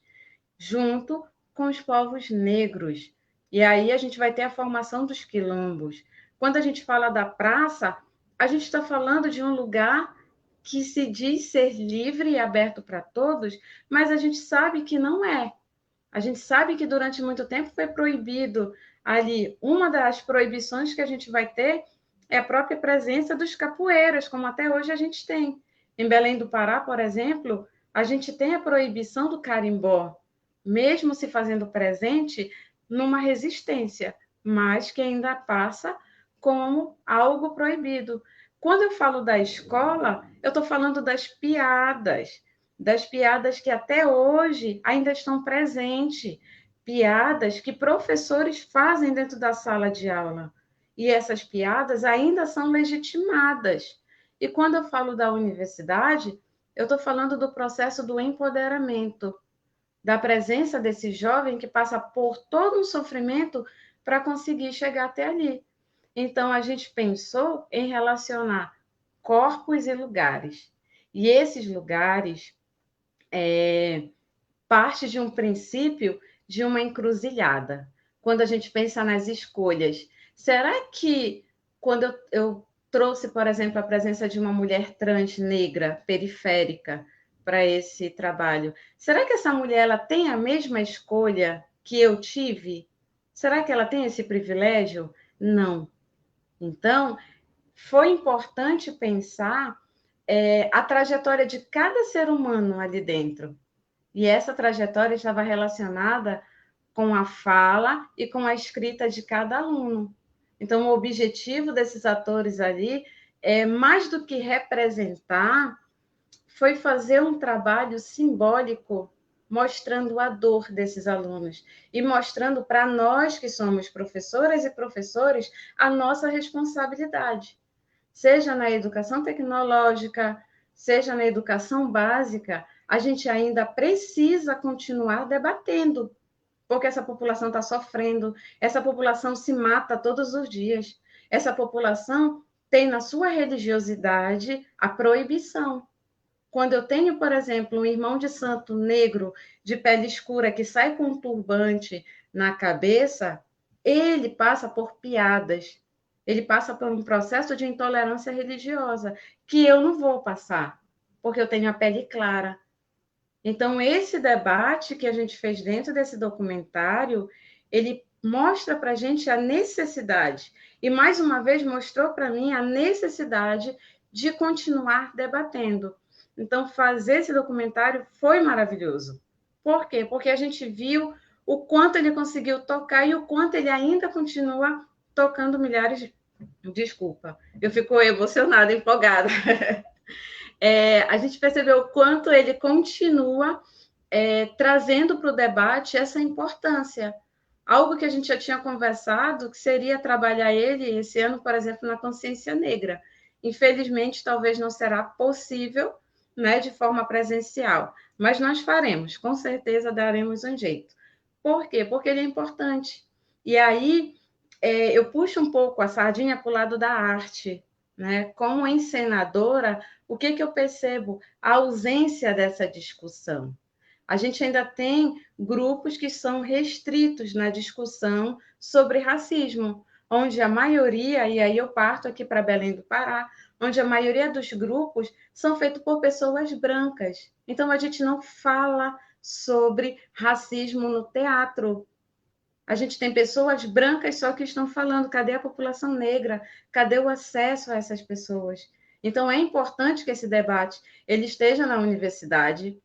junto com os povos negros. E aí a gente vai ter a formação dos quilombos. Quando a gente fala da praça, a gente está falando de um lugar que se diz ser livre e aberto para todos, mas a gente sabe que não é. A gente sabe que durante muito tempo foi proibido ali. Uma das proibições que a gente vai ter é a própria presença dos capoeiras, como até hoje a gente tem. Em Belém do Pará, por exemplo, a gente tem a proibição do carimbó, mesmo se fazendo presente numa resistência, mas que ainda passa como algo proibido. Quando eu falo da escola, eu estou falando das piadas que até hoje ainda estão presentes, piadas que professores fazem dentro da sala de aula. E essas piadas ainda são legitimadas. E quando eu falo da universidade, eu estou falando do processo do empoderamento, da presença desse jovem que passa por todo um sofrimento para conseguir chegar até ali. Então, a gente pensou em relacionar corpos e lugares. E esses lugares parte de um princípio de uma encruzilhada. Quando a gente pensa nas escolhas, será que quando eu trouxe, por exemplo, a presença de uma mulher trans negra periférica para esse trabalho, será que essa mulher ela tem a mesma escolha que eu tive? Será que ela tem esse privilégio? Não. Então, foi importante pensar a trajetória de cada ser humano ali dentro. E essa trajetória estava relacionada com a fala e com a escrita de cada aluno. Então, o objetivo desses atores ali mais do que representar, foi fazer um trabalho simbólico mostrando a dor desses alunos e mostrando para nós que somos professoras e professores a nossa responsabilidade, seja na educação tecnológica, seja na educação básica, a gente ainda precisa continuar debatendo, porque essa população está sofrendo, essa população se mata todos os dias, essa população tem na sua religiosidade a proibição. Quando eu tenho, por exemplo, um irmão de santo negro de pele escura que sai com um turbante na cabeça, ele passa por piadas, ele passa por um processo de intolerância religiosa, que eu não vou passar, porque eu tenho a pele clara. Então, esse debate que a gente fez dentro desse documentário, ele mostra para a gente a necessidade, e mais uma vez mostrou para mim a necessidade de continuar debatendo. Então, fazer esse documentário foi maravilhoso. Por quê? Porque a gente viu o quanto ele conseguiu tocar e o quanto ele ainda continua tocando milhares de... Desculpa, eu fico emocionada, empolgada. A gente percebeu o quanto ele continua trazendo para o debate essa importância. Algo que a gente já tinha conversado, que seria trabalhar ele esse ano, por exemplo, na consciência negra. Infelizmente, talvez não será possível, né, de forma presencial, mas nós faremos, com certeza daremos um jeito. Por quê? Porque ele é importante. E aí, eu puxo um pouco a sardinha para o lado da arte, né? Como encenadora, o que eu percebo? A ausência dessa discussão. A gente ainda tem grupos que são restritos na discussão sobre racismo, onde a maioria, e aí eu parto aqui para Belém do Pará, onde a maioria dos grupos são feitos por pessoas brancas. Então, a gente não fala sobre racismo no teatro. A gente tem pessoas brancas só que estão falando, cadê a população negra? Cadê o acesso a essas pessoas? Então, é importante que esse debate ele esteja na universidade,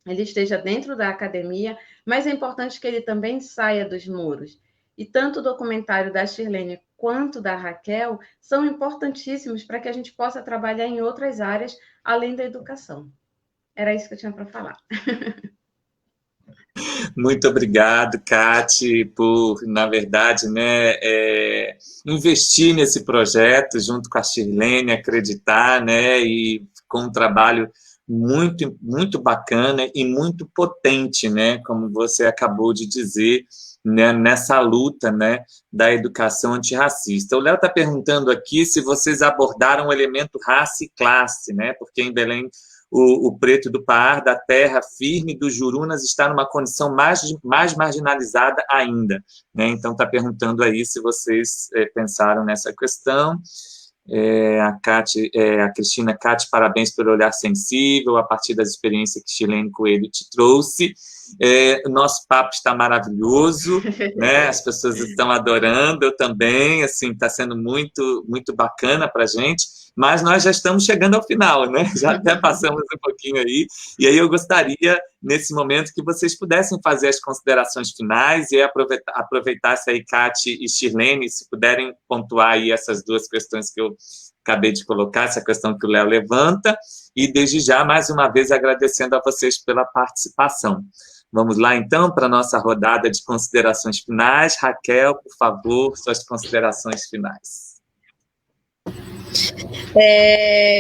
ele esteja dentro da academia, mas é importante que ele também saia dos muros. E tanto o documentário da Shirlene quanto da Raquel são importantíssimos para que a gente possa trabalhar em outras áreas além da educação. Era isso que eu tinha para falar.
Muito obrigado, Cate, por, na verdade, né, investir nesse projeto junto com a Shirlene, acreditar, né, e com um trabalho muito, muito bacana e muito potente, né, como você acabou de dizer, né, nessa luta, né, da educação antirracista. O Léo está perguntando aqui se vocês abordaram o elemento raça e classe, né, porque em Belém o preto do Paar, da terra firme dos Jurunas, está numa condição mais marginalizada ainda, né? Então, está perguntando aí se vocês pensaram nessa questão. A Cristina Cate, parabéns pelo olhar sensível, a partir das experiências que Shirlene Coelho te trouxe. O nosso papo está maravilhoso, né? As pessoas estão adorando, eu também, assim, está sendo muito, muito bacana para a gente, mas nós já estamos chegando ao final, né? Já até passamos um pouquinho aí, e aí eu gostaria, nesse momento, que vocês pudessem fazer as considerações finais e aproveitasse aí, Cate e Shirlene, se puderem pontuar aí essas duas questões que eu acabei de colocar, essa questão que o Léo levanta, e desde já, mais uma vez, agradecendo a vocês pela participação. Vamos lá, então, para a nossa rodada de considerações finais. Raquel, por favor, suas considerações finais.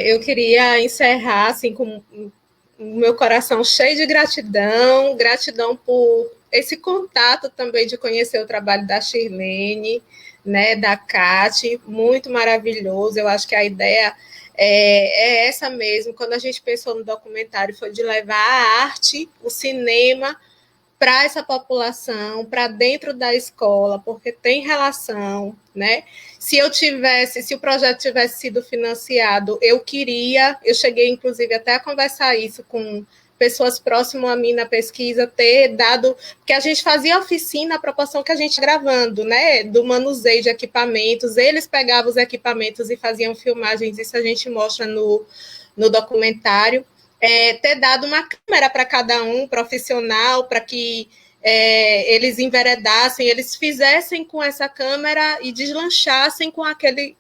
Eu queria encerrar assim, com o meu coração cheio de gratidão por esse contato também de conhecer o trabalho da Shirlene, né, da Cate, muito maravilhoso. Eu acho que a ideia é essa mesmo. Quando a gente pensou no documentário, foi de levar a arte, o cinema, para essa população, para dentro da escola, porque tem relação, né? Se o projeto tivesse sido financiado, eu cheguei, inclusive, até a conversar isso com pessoas próximas a mim na pesquisa, ter dado, porque a gente fazia oficina à proporção que a gente gravando, né? Do manuseio de equipamentos, eles pegavam os equipamentos e faziam filmagens, isso a gente mostra no documentário. Ter dado uma câmera para cada um, profissional, para que eles enveredassem, eles fizessem com essa câmera e deslanchassem com aquele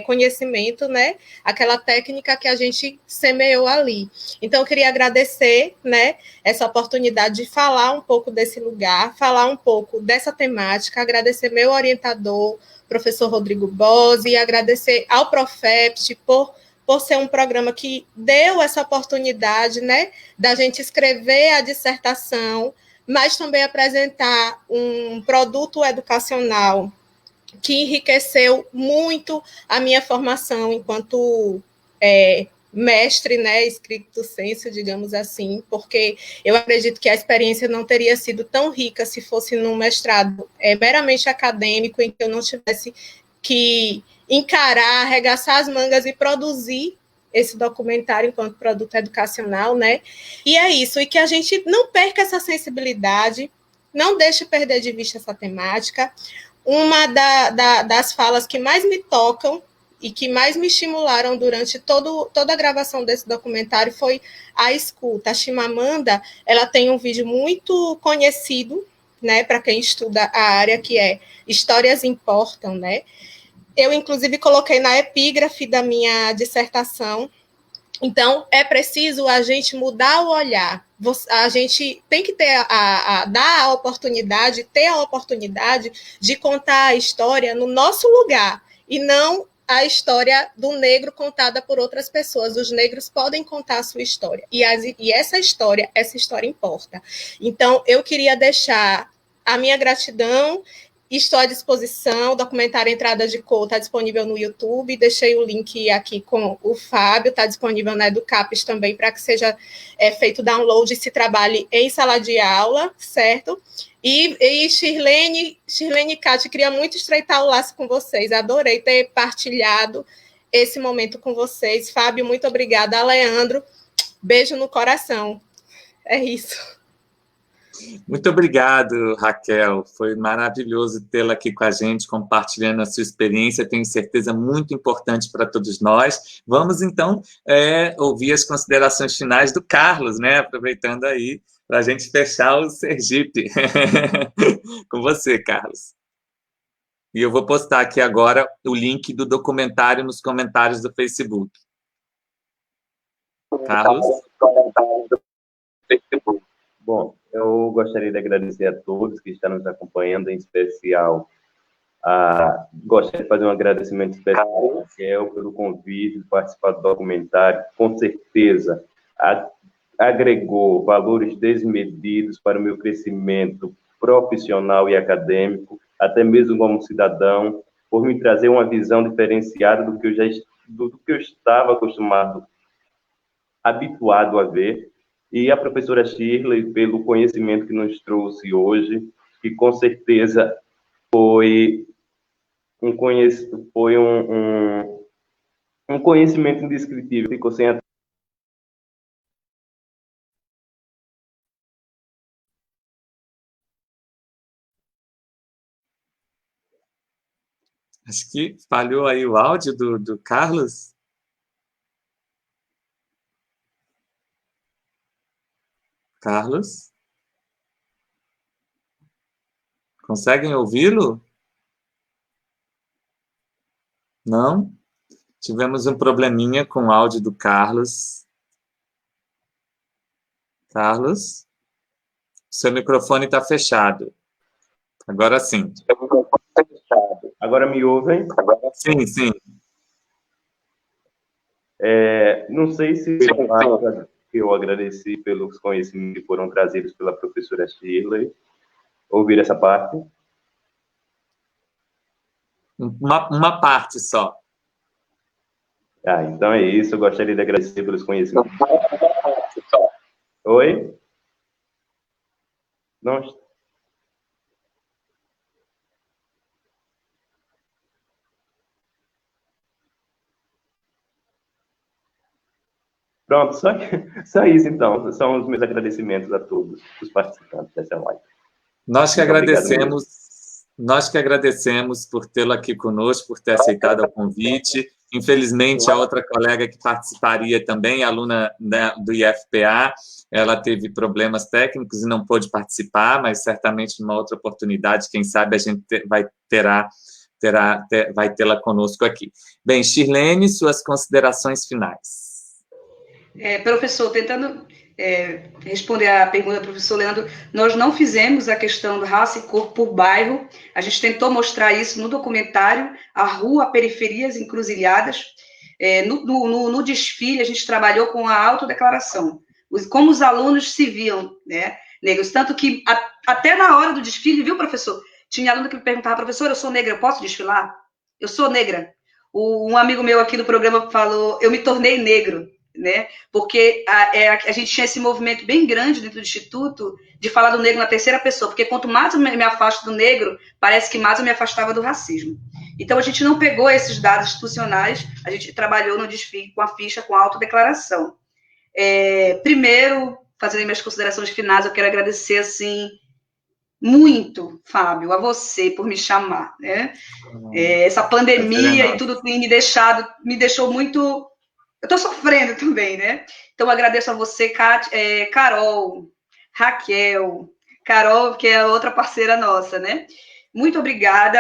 conhecimento, né, aquela técnica que a gente semeou ali. Então, eu queria agradecer, né, essa oportunidade de falar um pouco desse lugar, falar um pouco dessa temática, agradecer meu orientador, professor Rodrigo Bose, e agradecer ao Profept por ser um programa que deu essa oportunidade, né, da gente escrever a dissertação, mas também apresentar um produto educacional que enriqueceu muito a minha formação enquanto mestre, né, stricto sensu, digamos assim, porque eu acredito que a experiência não teria sido tão rica se fosse num mestrado meramente acadêmico, em que eu não tivesse que encarar, arregaçar as mangas e produzir esse documentário enquanto produto educacional, né? E é isso, e que a gente não perca essa sensibilidade, não deixe perder de vista essa temática. Uma das falas que mais me tocam e que mais me estimularam durante toda a gravação desse documentário foi a escuta. A Chimamanda, ela tem um vídeo muito conhecido, né, para quem estuda a área, que é Histórias Importam, né? Eu, inclusive, coloquei na epígrafe da minha dissertação. Então, é preciso a gente mudar o olhar. A gente tem que ter dar a oportunidade, ter a oportunidade de contar a história no nosso lugar, e não a história do negro contada por outras pessoas. Os negros podem contar a sua história. E essa história importa. Então, eu queria deixar a minha gratidão. Estou à disposição, o documentário Entrada de Cor está disponível no YouTube, deixei o link aqui com o Fábio, está disponível na Educapes também, para que seja feito download e se trabalhe em sala de aula, certo? E Shirlene e Cátia, queria muito estreitar o laço com vocês, adorei ter partilhado esse momento com vocês. Fábio, muito obrigada. Leandro, beijo no coração. É isso.
Muito obrigado, Raquel. Foi maravilhoso tê-la aqui com a gente, compartilhando a sua experiência. Tenho certeza muito importante para todos nós. Vamos, então, ouvir as considerações finais do Carlos, né? Aproveitando aí para a gente fechar o Sergipe. Com você, Carlos. E eu vou postar aqui agora o link do documentário nos comentários do Facebook. Carlos?
Bom, eu gostaria de agradecer a todos que estão nos acompanhando, em especial gostaria de fazer um agradecimento especial ao Raquel pelo convite de participar do documentário. Com certeza, agregou valores desmedidos para o meu crescimento profissional e acadêmico, até mesmo como cidadão, por me trazer uma visão diferenciada do que eu estava habituado a ver. E a professora Shirley, pelo conhecimento que nos trouxe hoje, que com certeza foi um conhecimento indescritível. Ficou sem a...
Acho que falhou aí o áudio do Carlos. Carlos? Conseguem ouvi-lo? Não? Tivemos um probleminha com o áudio do Carlos. Carlos? Seu microfone está fechado. Agora sim.
Agora me ouvem?
Sim, sim.
Não sei se eu agradeci pelos conhecimentos que foram trazidos pela professora Shirley. Ouvir essa parte?
Uma parte só.
Então é isso. Eu gostaria de agradecer pelos conhecimentos. Oi? Não. Pronto, só isso, então. São os meus agradecimentos a todos os participantes dessa live.
Nós que agradecemos por tê-lo aqui conosco, por ter aceitado o convite. Infelizmente, a outra colega que participaria também, aluna do IFPA, ela teve problemas técnicos e não pôde participar, mas certamente numa outra oportunidade, quem sabe a gente terá vai tê-la conosco aqui. Bem, Shirlene, suas considerações finais.
Professor, tentando responder a pergunta do professor Leandro, nós não fizemos a questão do raça e cor por bairro, a gente tentou mostrar isso no documentário, a rua, periferias, encruzilhadas. No desfile, a gente trabalhou com a autodeclaração, como os alunos se viam, né, negros, tanto que até na hora do desfile, viu, professor? Tinha aluno que me perguntava, professor, eu sou negra, eu posso desfilar? Eu sou negra. Um amigo meu aqui do programa falou, eu me tornei negro, né? Porque a gente tinha esse movimento bem grande dentro do Instituto de falar do negro na terceira pessoa, porque quanto mais eu me afasto do negro, parece que mais eu me afastava do racismo. Então, a gente não pegou esses dados institucionais, a gente trabalhou no desfile com a ficha, com a autodeclaração. Primeiro, fazendo minhas considerações finais, eu quero agradecer, assim, muito, Fábio, a você por me chamar, né? Essa pandemia e tudo tem me deixou muito... Eu estou sofrendo também, né? Então, eu agradeço a você, Carol, Raquel, que é outra parceira nossa, né? Muito obrigada.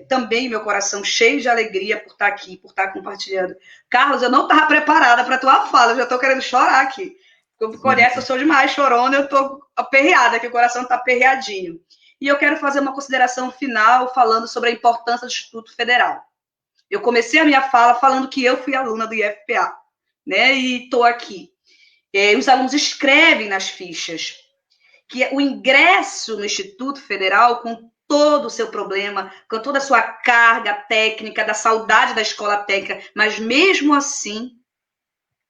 Também meu coração cheio de alegria por estar aqui, por estar compartilhando. Carlos, eu não estava preparada para a tua fala, eu já estou querendo chorar aqui. Eu me conhece, eu sou demais chorona, eu estou aperreada, que o coração está aperreadinho. E eu quero fazer uma consideração final falando sobre a importância do Instituto Federal. Eu comecei a minha fala falando que eu fui aluna do IFPA, né? E estou aqui. Os alunos escrevem nas fichas que o ingresso no Instituto Federal, com todo o seu problema, com toda a sua carga técnica, da saudade da escola técnica, mas mesmo assim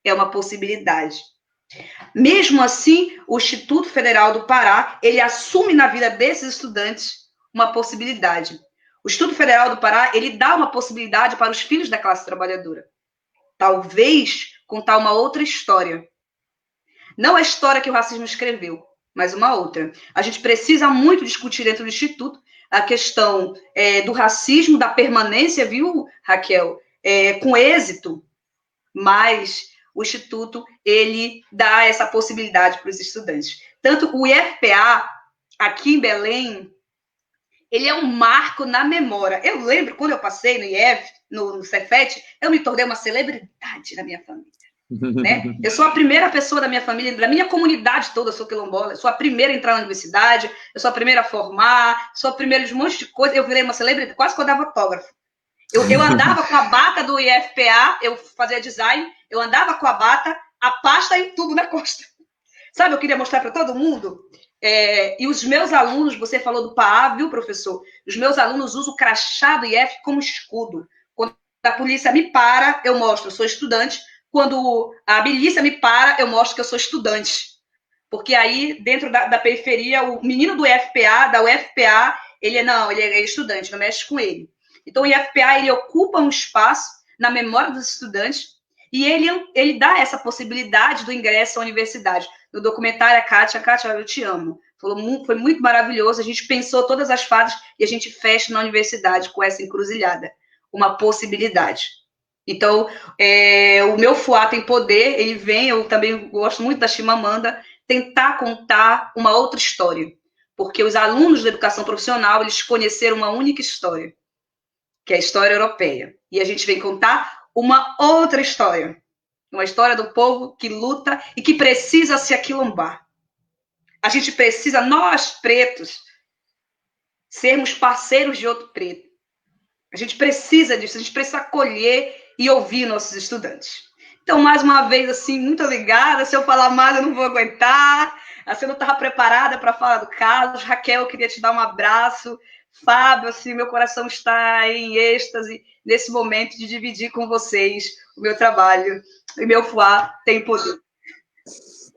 é uma possibilidade. Mesmo assim, o Instituto Federal do Pará, ele assume na vida desses estudantes uma possibilidade. O Instituto Federal do Pará, ele dá uma possibilidade para os filhos da classe trabalhadora. Talvez contar uma outra história. Não a história que o racismo escreveu, mas uma outra. A gente precisa muito discutir dentro do Instituto a questão do racismo, da permanência, viu, Raquel? Com êxito, mas o Instituto, ele dá essa possibilidade para os estudantes. Tanto o IFPA, aqui em Belém, ele é um marco na memória. Eu lembro, quando eu passei no IF, no Cefet, eu me tornei uma celebridade na minha família. Né? Eu sou a primeira pessoa da minha família, da minha comunidade toda, eu sou quilombola, eu sou a primeira a entrar na universidade, eu sou a primeira a formar, sou a primeira de um monte de coisa, eu virei uma celebridade, quase que eu dava autógrafo. Eu andava com a bata do IFPA, eu fazia design, eu andava com a bata, a pasta e tudo na costa. Sabe, eu queria mostrar para todo mundo. E os meus alunos, você falou do PAA, viu, professor? Os meus alunos usam o crachá do IF como escudo. Quando a polícia me para, eu mostro, eu sou estudante. Quando a milícia me para, eu mostro que eu sou estudante. Porque aí, dentro da periferia, o menino do IFPA, da UFPA, ele é estudante, não mexe com ele. Então, o IFPA, ele ocupa um espaço na memória dos estudantes e ele dá essa possibilidade do ingresso à universidade. No documentário, a Kátia, eu te amo. Foi muito maravilhoso, a gente pensou todas as fases e a gente fecha na universidade com essa encruzilhada, uma possibilidade. Então, o meu FUA tem poder, ele vem, eu também gosto muito da Chimamanda, tentar contar uma outra história, porque os alunos da educação profissional, eles conheceram uma única história, que é a história europeia. E a gente vem contar uma outra história. Uma história do povo que luta e que precisa se aquilombar. A gente precisa, nós pretos, sermos parceiros de outro preto. A gente precisa disso, a gente precisa acolher e ouvir nossos estudantes. Então, mais uma vez, assim, muito obrigada. Se eu falar mais, eu não vou aguentar. Assim, eu não estava preparada para falar do Carlos. Raquel, eu queria te dar um abraço. Fábio, assim, meu coração está em êxtase nesse momento de dividir com vocês o meu trabalho. E meu FUA tem poder.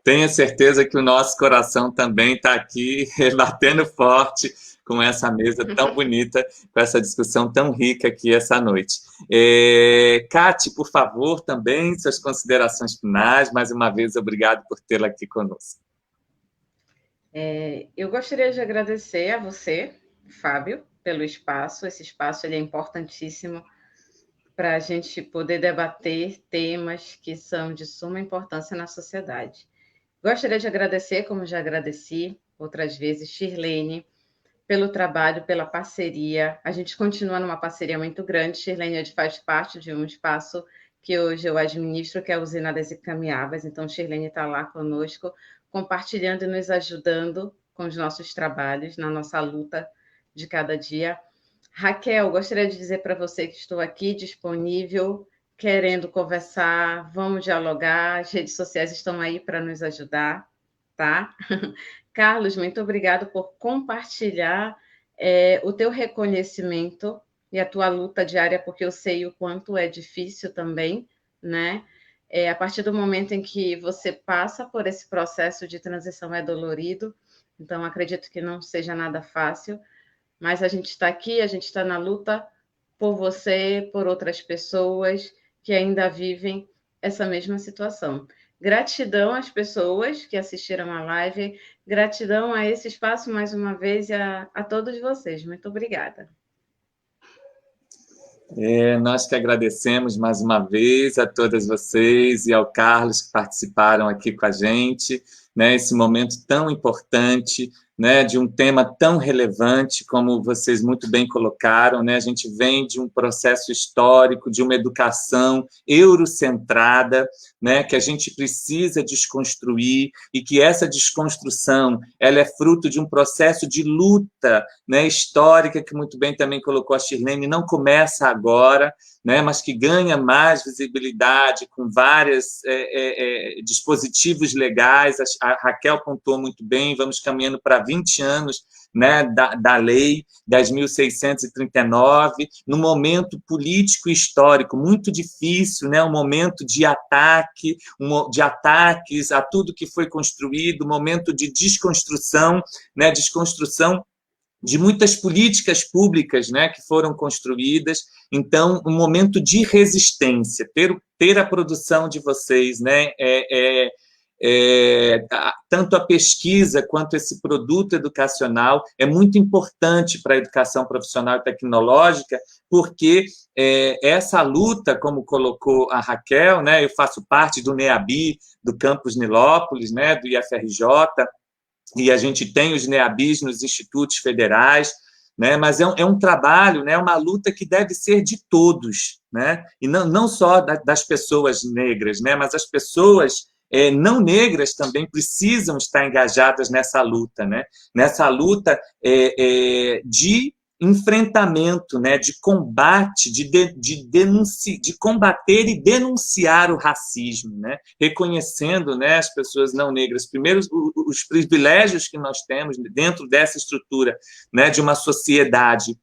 Tenha certeza que o nosso coração também está aqui, batendo forte com essa mesa tão bonita, com essa discussão tão rica aqui essa noite. Cate, por favor, também suas considerações finais. Mais uma vez, obrigado por tê-la aqui conosco.
Eu gostaria de agradecer a você, Fábio, pelo espaço. Esse espaço ele é importantíssimo para a gente poder debater temas que são de suma importância na sociedade. Gostaria de agradecer, como já agradeci outras vezes, Shirlene, pelo trabalho, pela parceria. A gente continua numa parceria muito grande. Shirlene faz parte de um espaço que hoje eu administro, que é a Usina das Encaminháveis. Então, Shirlene está lá conosco, compartilhando e nos ajudando com os nossos trabalhos, na nossa luta de cada dia. Raquel, gostaria de dizer para você que estou aqui disponível, querendo conversar, vamos dialogar, as redes sociais estão aí para nos ajudar, tá? Carlos, muito obrigado por compartilhar o teu reconhecimento e a tua luta diária, porque eu sei o quanto é difícil também, né? A partir do momento em que você passa por esse processo de transição é dolorido, então acredito que não seja nada fácil, mas a gente está aqui, a gente está na luta por você, por outras pessoas que ainda vivem essa mesma situação. Gratidão às pessoas que assistiram a live, gratidão a esse espaço mais uma vez e a todos vocês. Muito obrigada.
Nós que agradecemos mais uma vez a todas vocês e ao Carlos que participaram aqui com a gente, né, esse momento tão importante, né, de um tema tão relevante, como vocês muito bem colocaram, né, a gente vem de um processo histórico, de uma educação eurocentrada, né, que a gente precisa desconstruir, e que essa desconstrução ela é fruto de um processo de luta, né, histórica, que muito bem também colocou a Shirlene, não começa agora, né, mas que ganha mais visibilidade com vários dispositivos legais. A Raquel pontuou muito bem, vamos caminhando para 20 anos, né, da Lei 10.639, num momento político e histórico muito difícil, né, um momento de ataque, de ataques a tudo que foi construído, um momento de desconstrução, né, desconstrução de muitas políticas públicas, né, que foram construídas. Então, um momento de resistência, ter a produção de vocês, né, tanto a pesquisa quanto esse produto educacional é muito importante para a educação profissional e tecnológica, porque essa luta, como colocou a Raquel, né, eu faço parte do NEABI, do campus Nilópolis, né, do IFRJ, e a gente tem os NEABIs nos institutos federais, né, mas é um trabalho, né, uma luta que deve ser de todos, né, e não só das pessoas negras, né, mas as pessoas não negras também precisam estar engajadas nessa luta, né, nessa luta de enfrentamento, né, de combate, de combater e denunciar o racismo, né, reconhecendo, né, as pessoas não negras, primeiro os privilégios que nós temos dentro dessa estrutura, né, de uma sociedade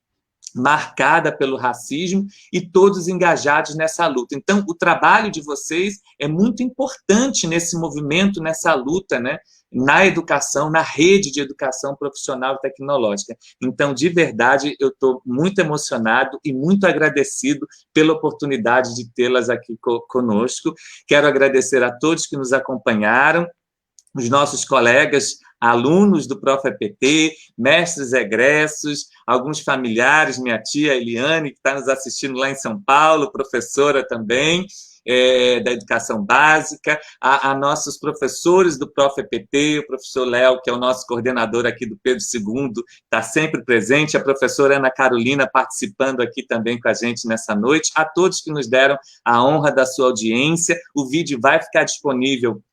marcada pelo racismo, e todos engajados nessa luta. Então, o trabalho de vocês é muito importante nesse movimento, nessa luta, né, na educação, na rede de educação profissional e tecnológica. Então, de verdade, eu estou muito emocionado e muito agradecido pela oportunidade de tê-las aqui conosco. Quero agradecer a todos que nos acompanharam, os nossos colegas, alunos do ProfEPT, mestres egressos, alguns familiares, minha tia Eliane, que está nos assistindo lá em São Paulo, professora também, da educação básica, a nossos professores do ProfEPT, o professor Léo, que é o nosso coordenador aqui do Pedro II, está sempre presente, a professora Ana Carolina participando aqui também com a gente nessa noite, a todos que nos deram a honra da sua audiência. O vídeo vai ficar disponível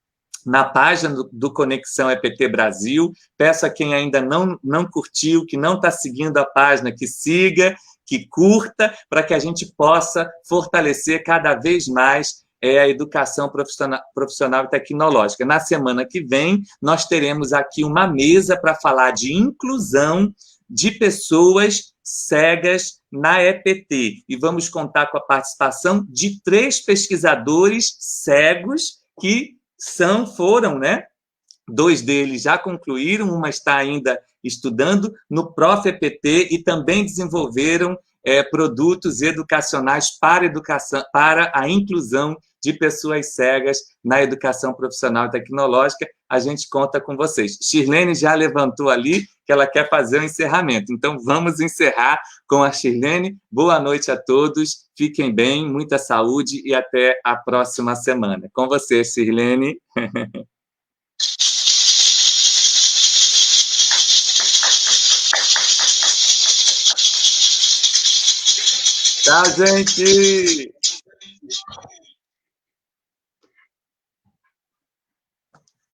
na página do Conexão EPT Brasil. Peço a quem ainda não curtiu, que não está seguindo a página, que siga, que curta, para que a gente possa fortalecer cada vez mais a educação profissional e tecnológica. Na semana que vem, nós teremos aqui uma mesa para falar de inclusão de pessoas cegas na EPT. E vamos contar com a participação de 3 pesquisadores cegos que foram, né? 2 deles já concluíram, uma está ainda estudando no ProfEPT, e também desenvolveram produtos educacionais para a inclusão de pessoas cegas na educação profissional e tecnológica. A gente conta com vocês. Shirlene já levantou ali que ela quer fazer o encerramento. Então, vamos encerrar com a Shirlene. Boa noite a todos, fiquem bem, muita saúde e até a próxima semana. Com você, Shirlene. Tchau, gente!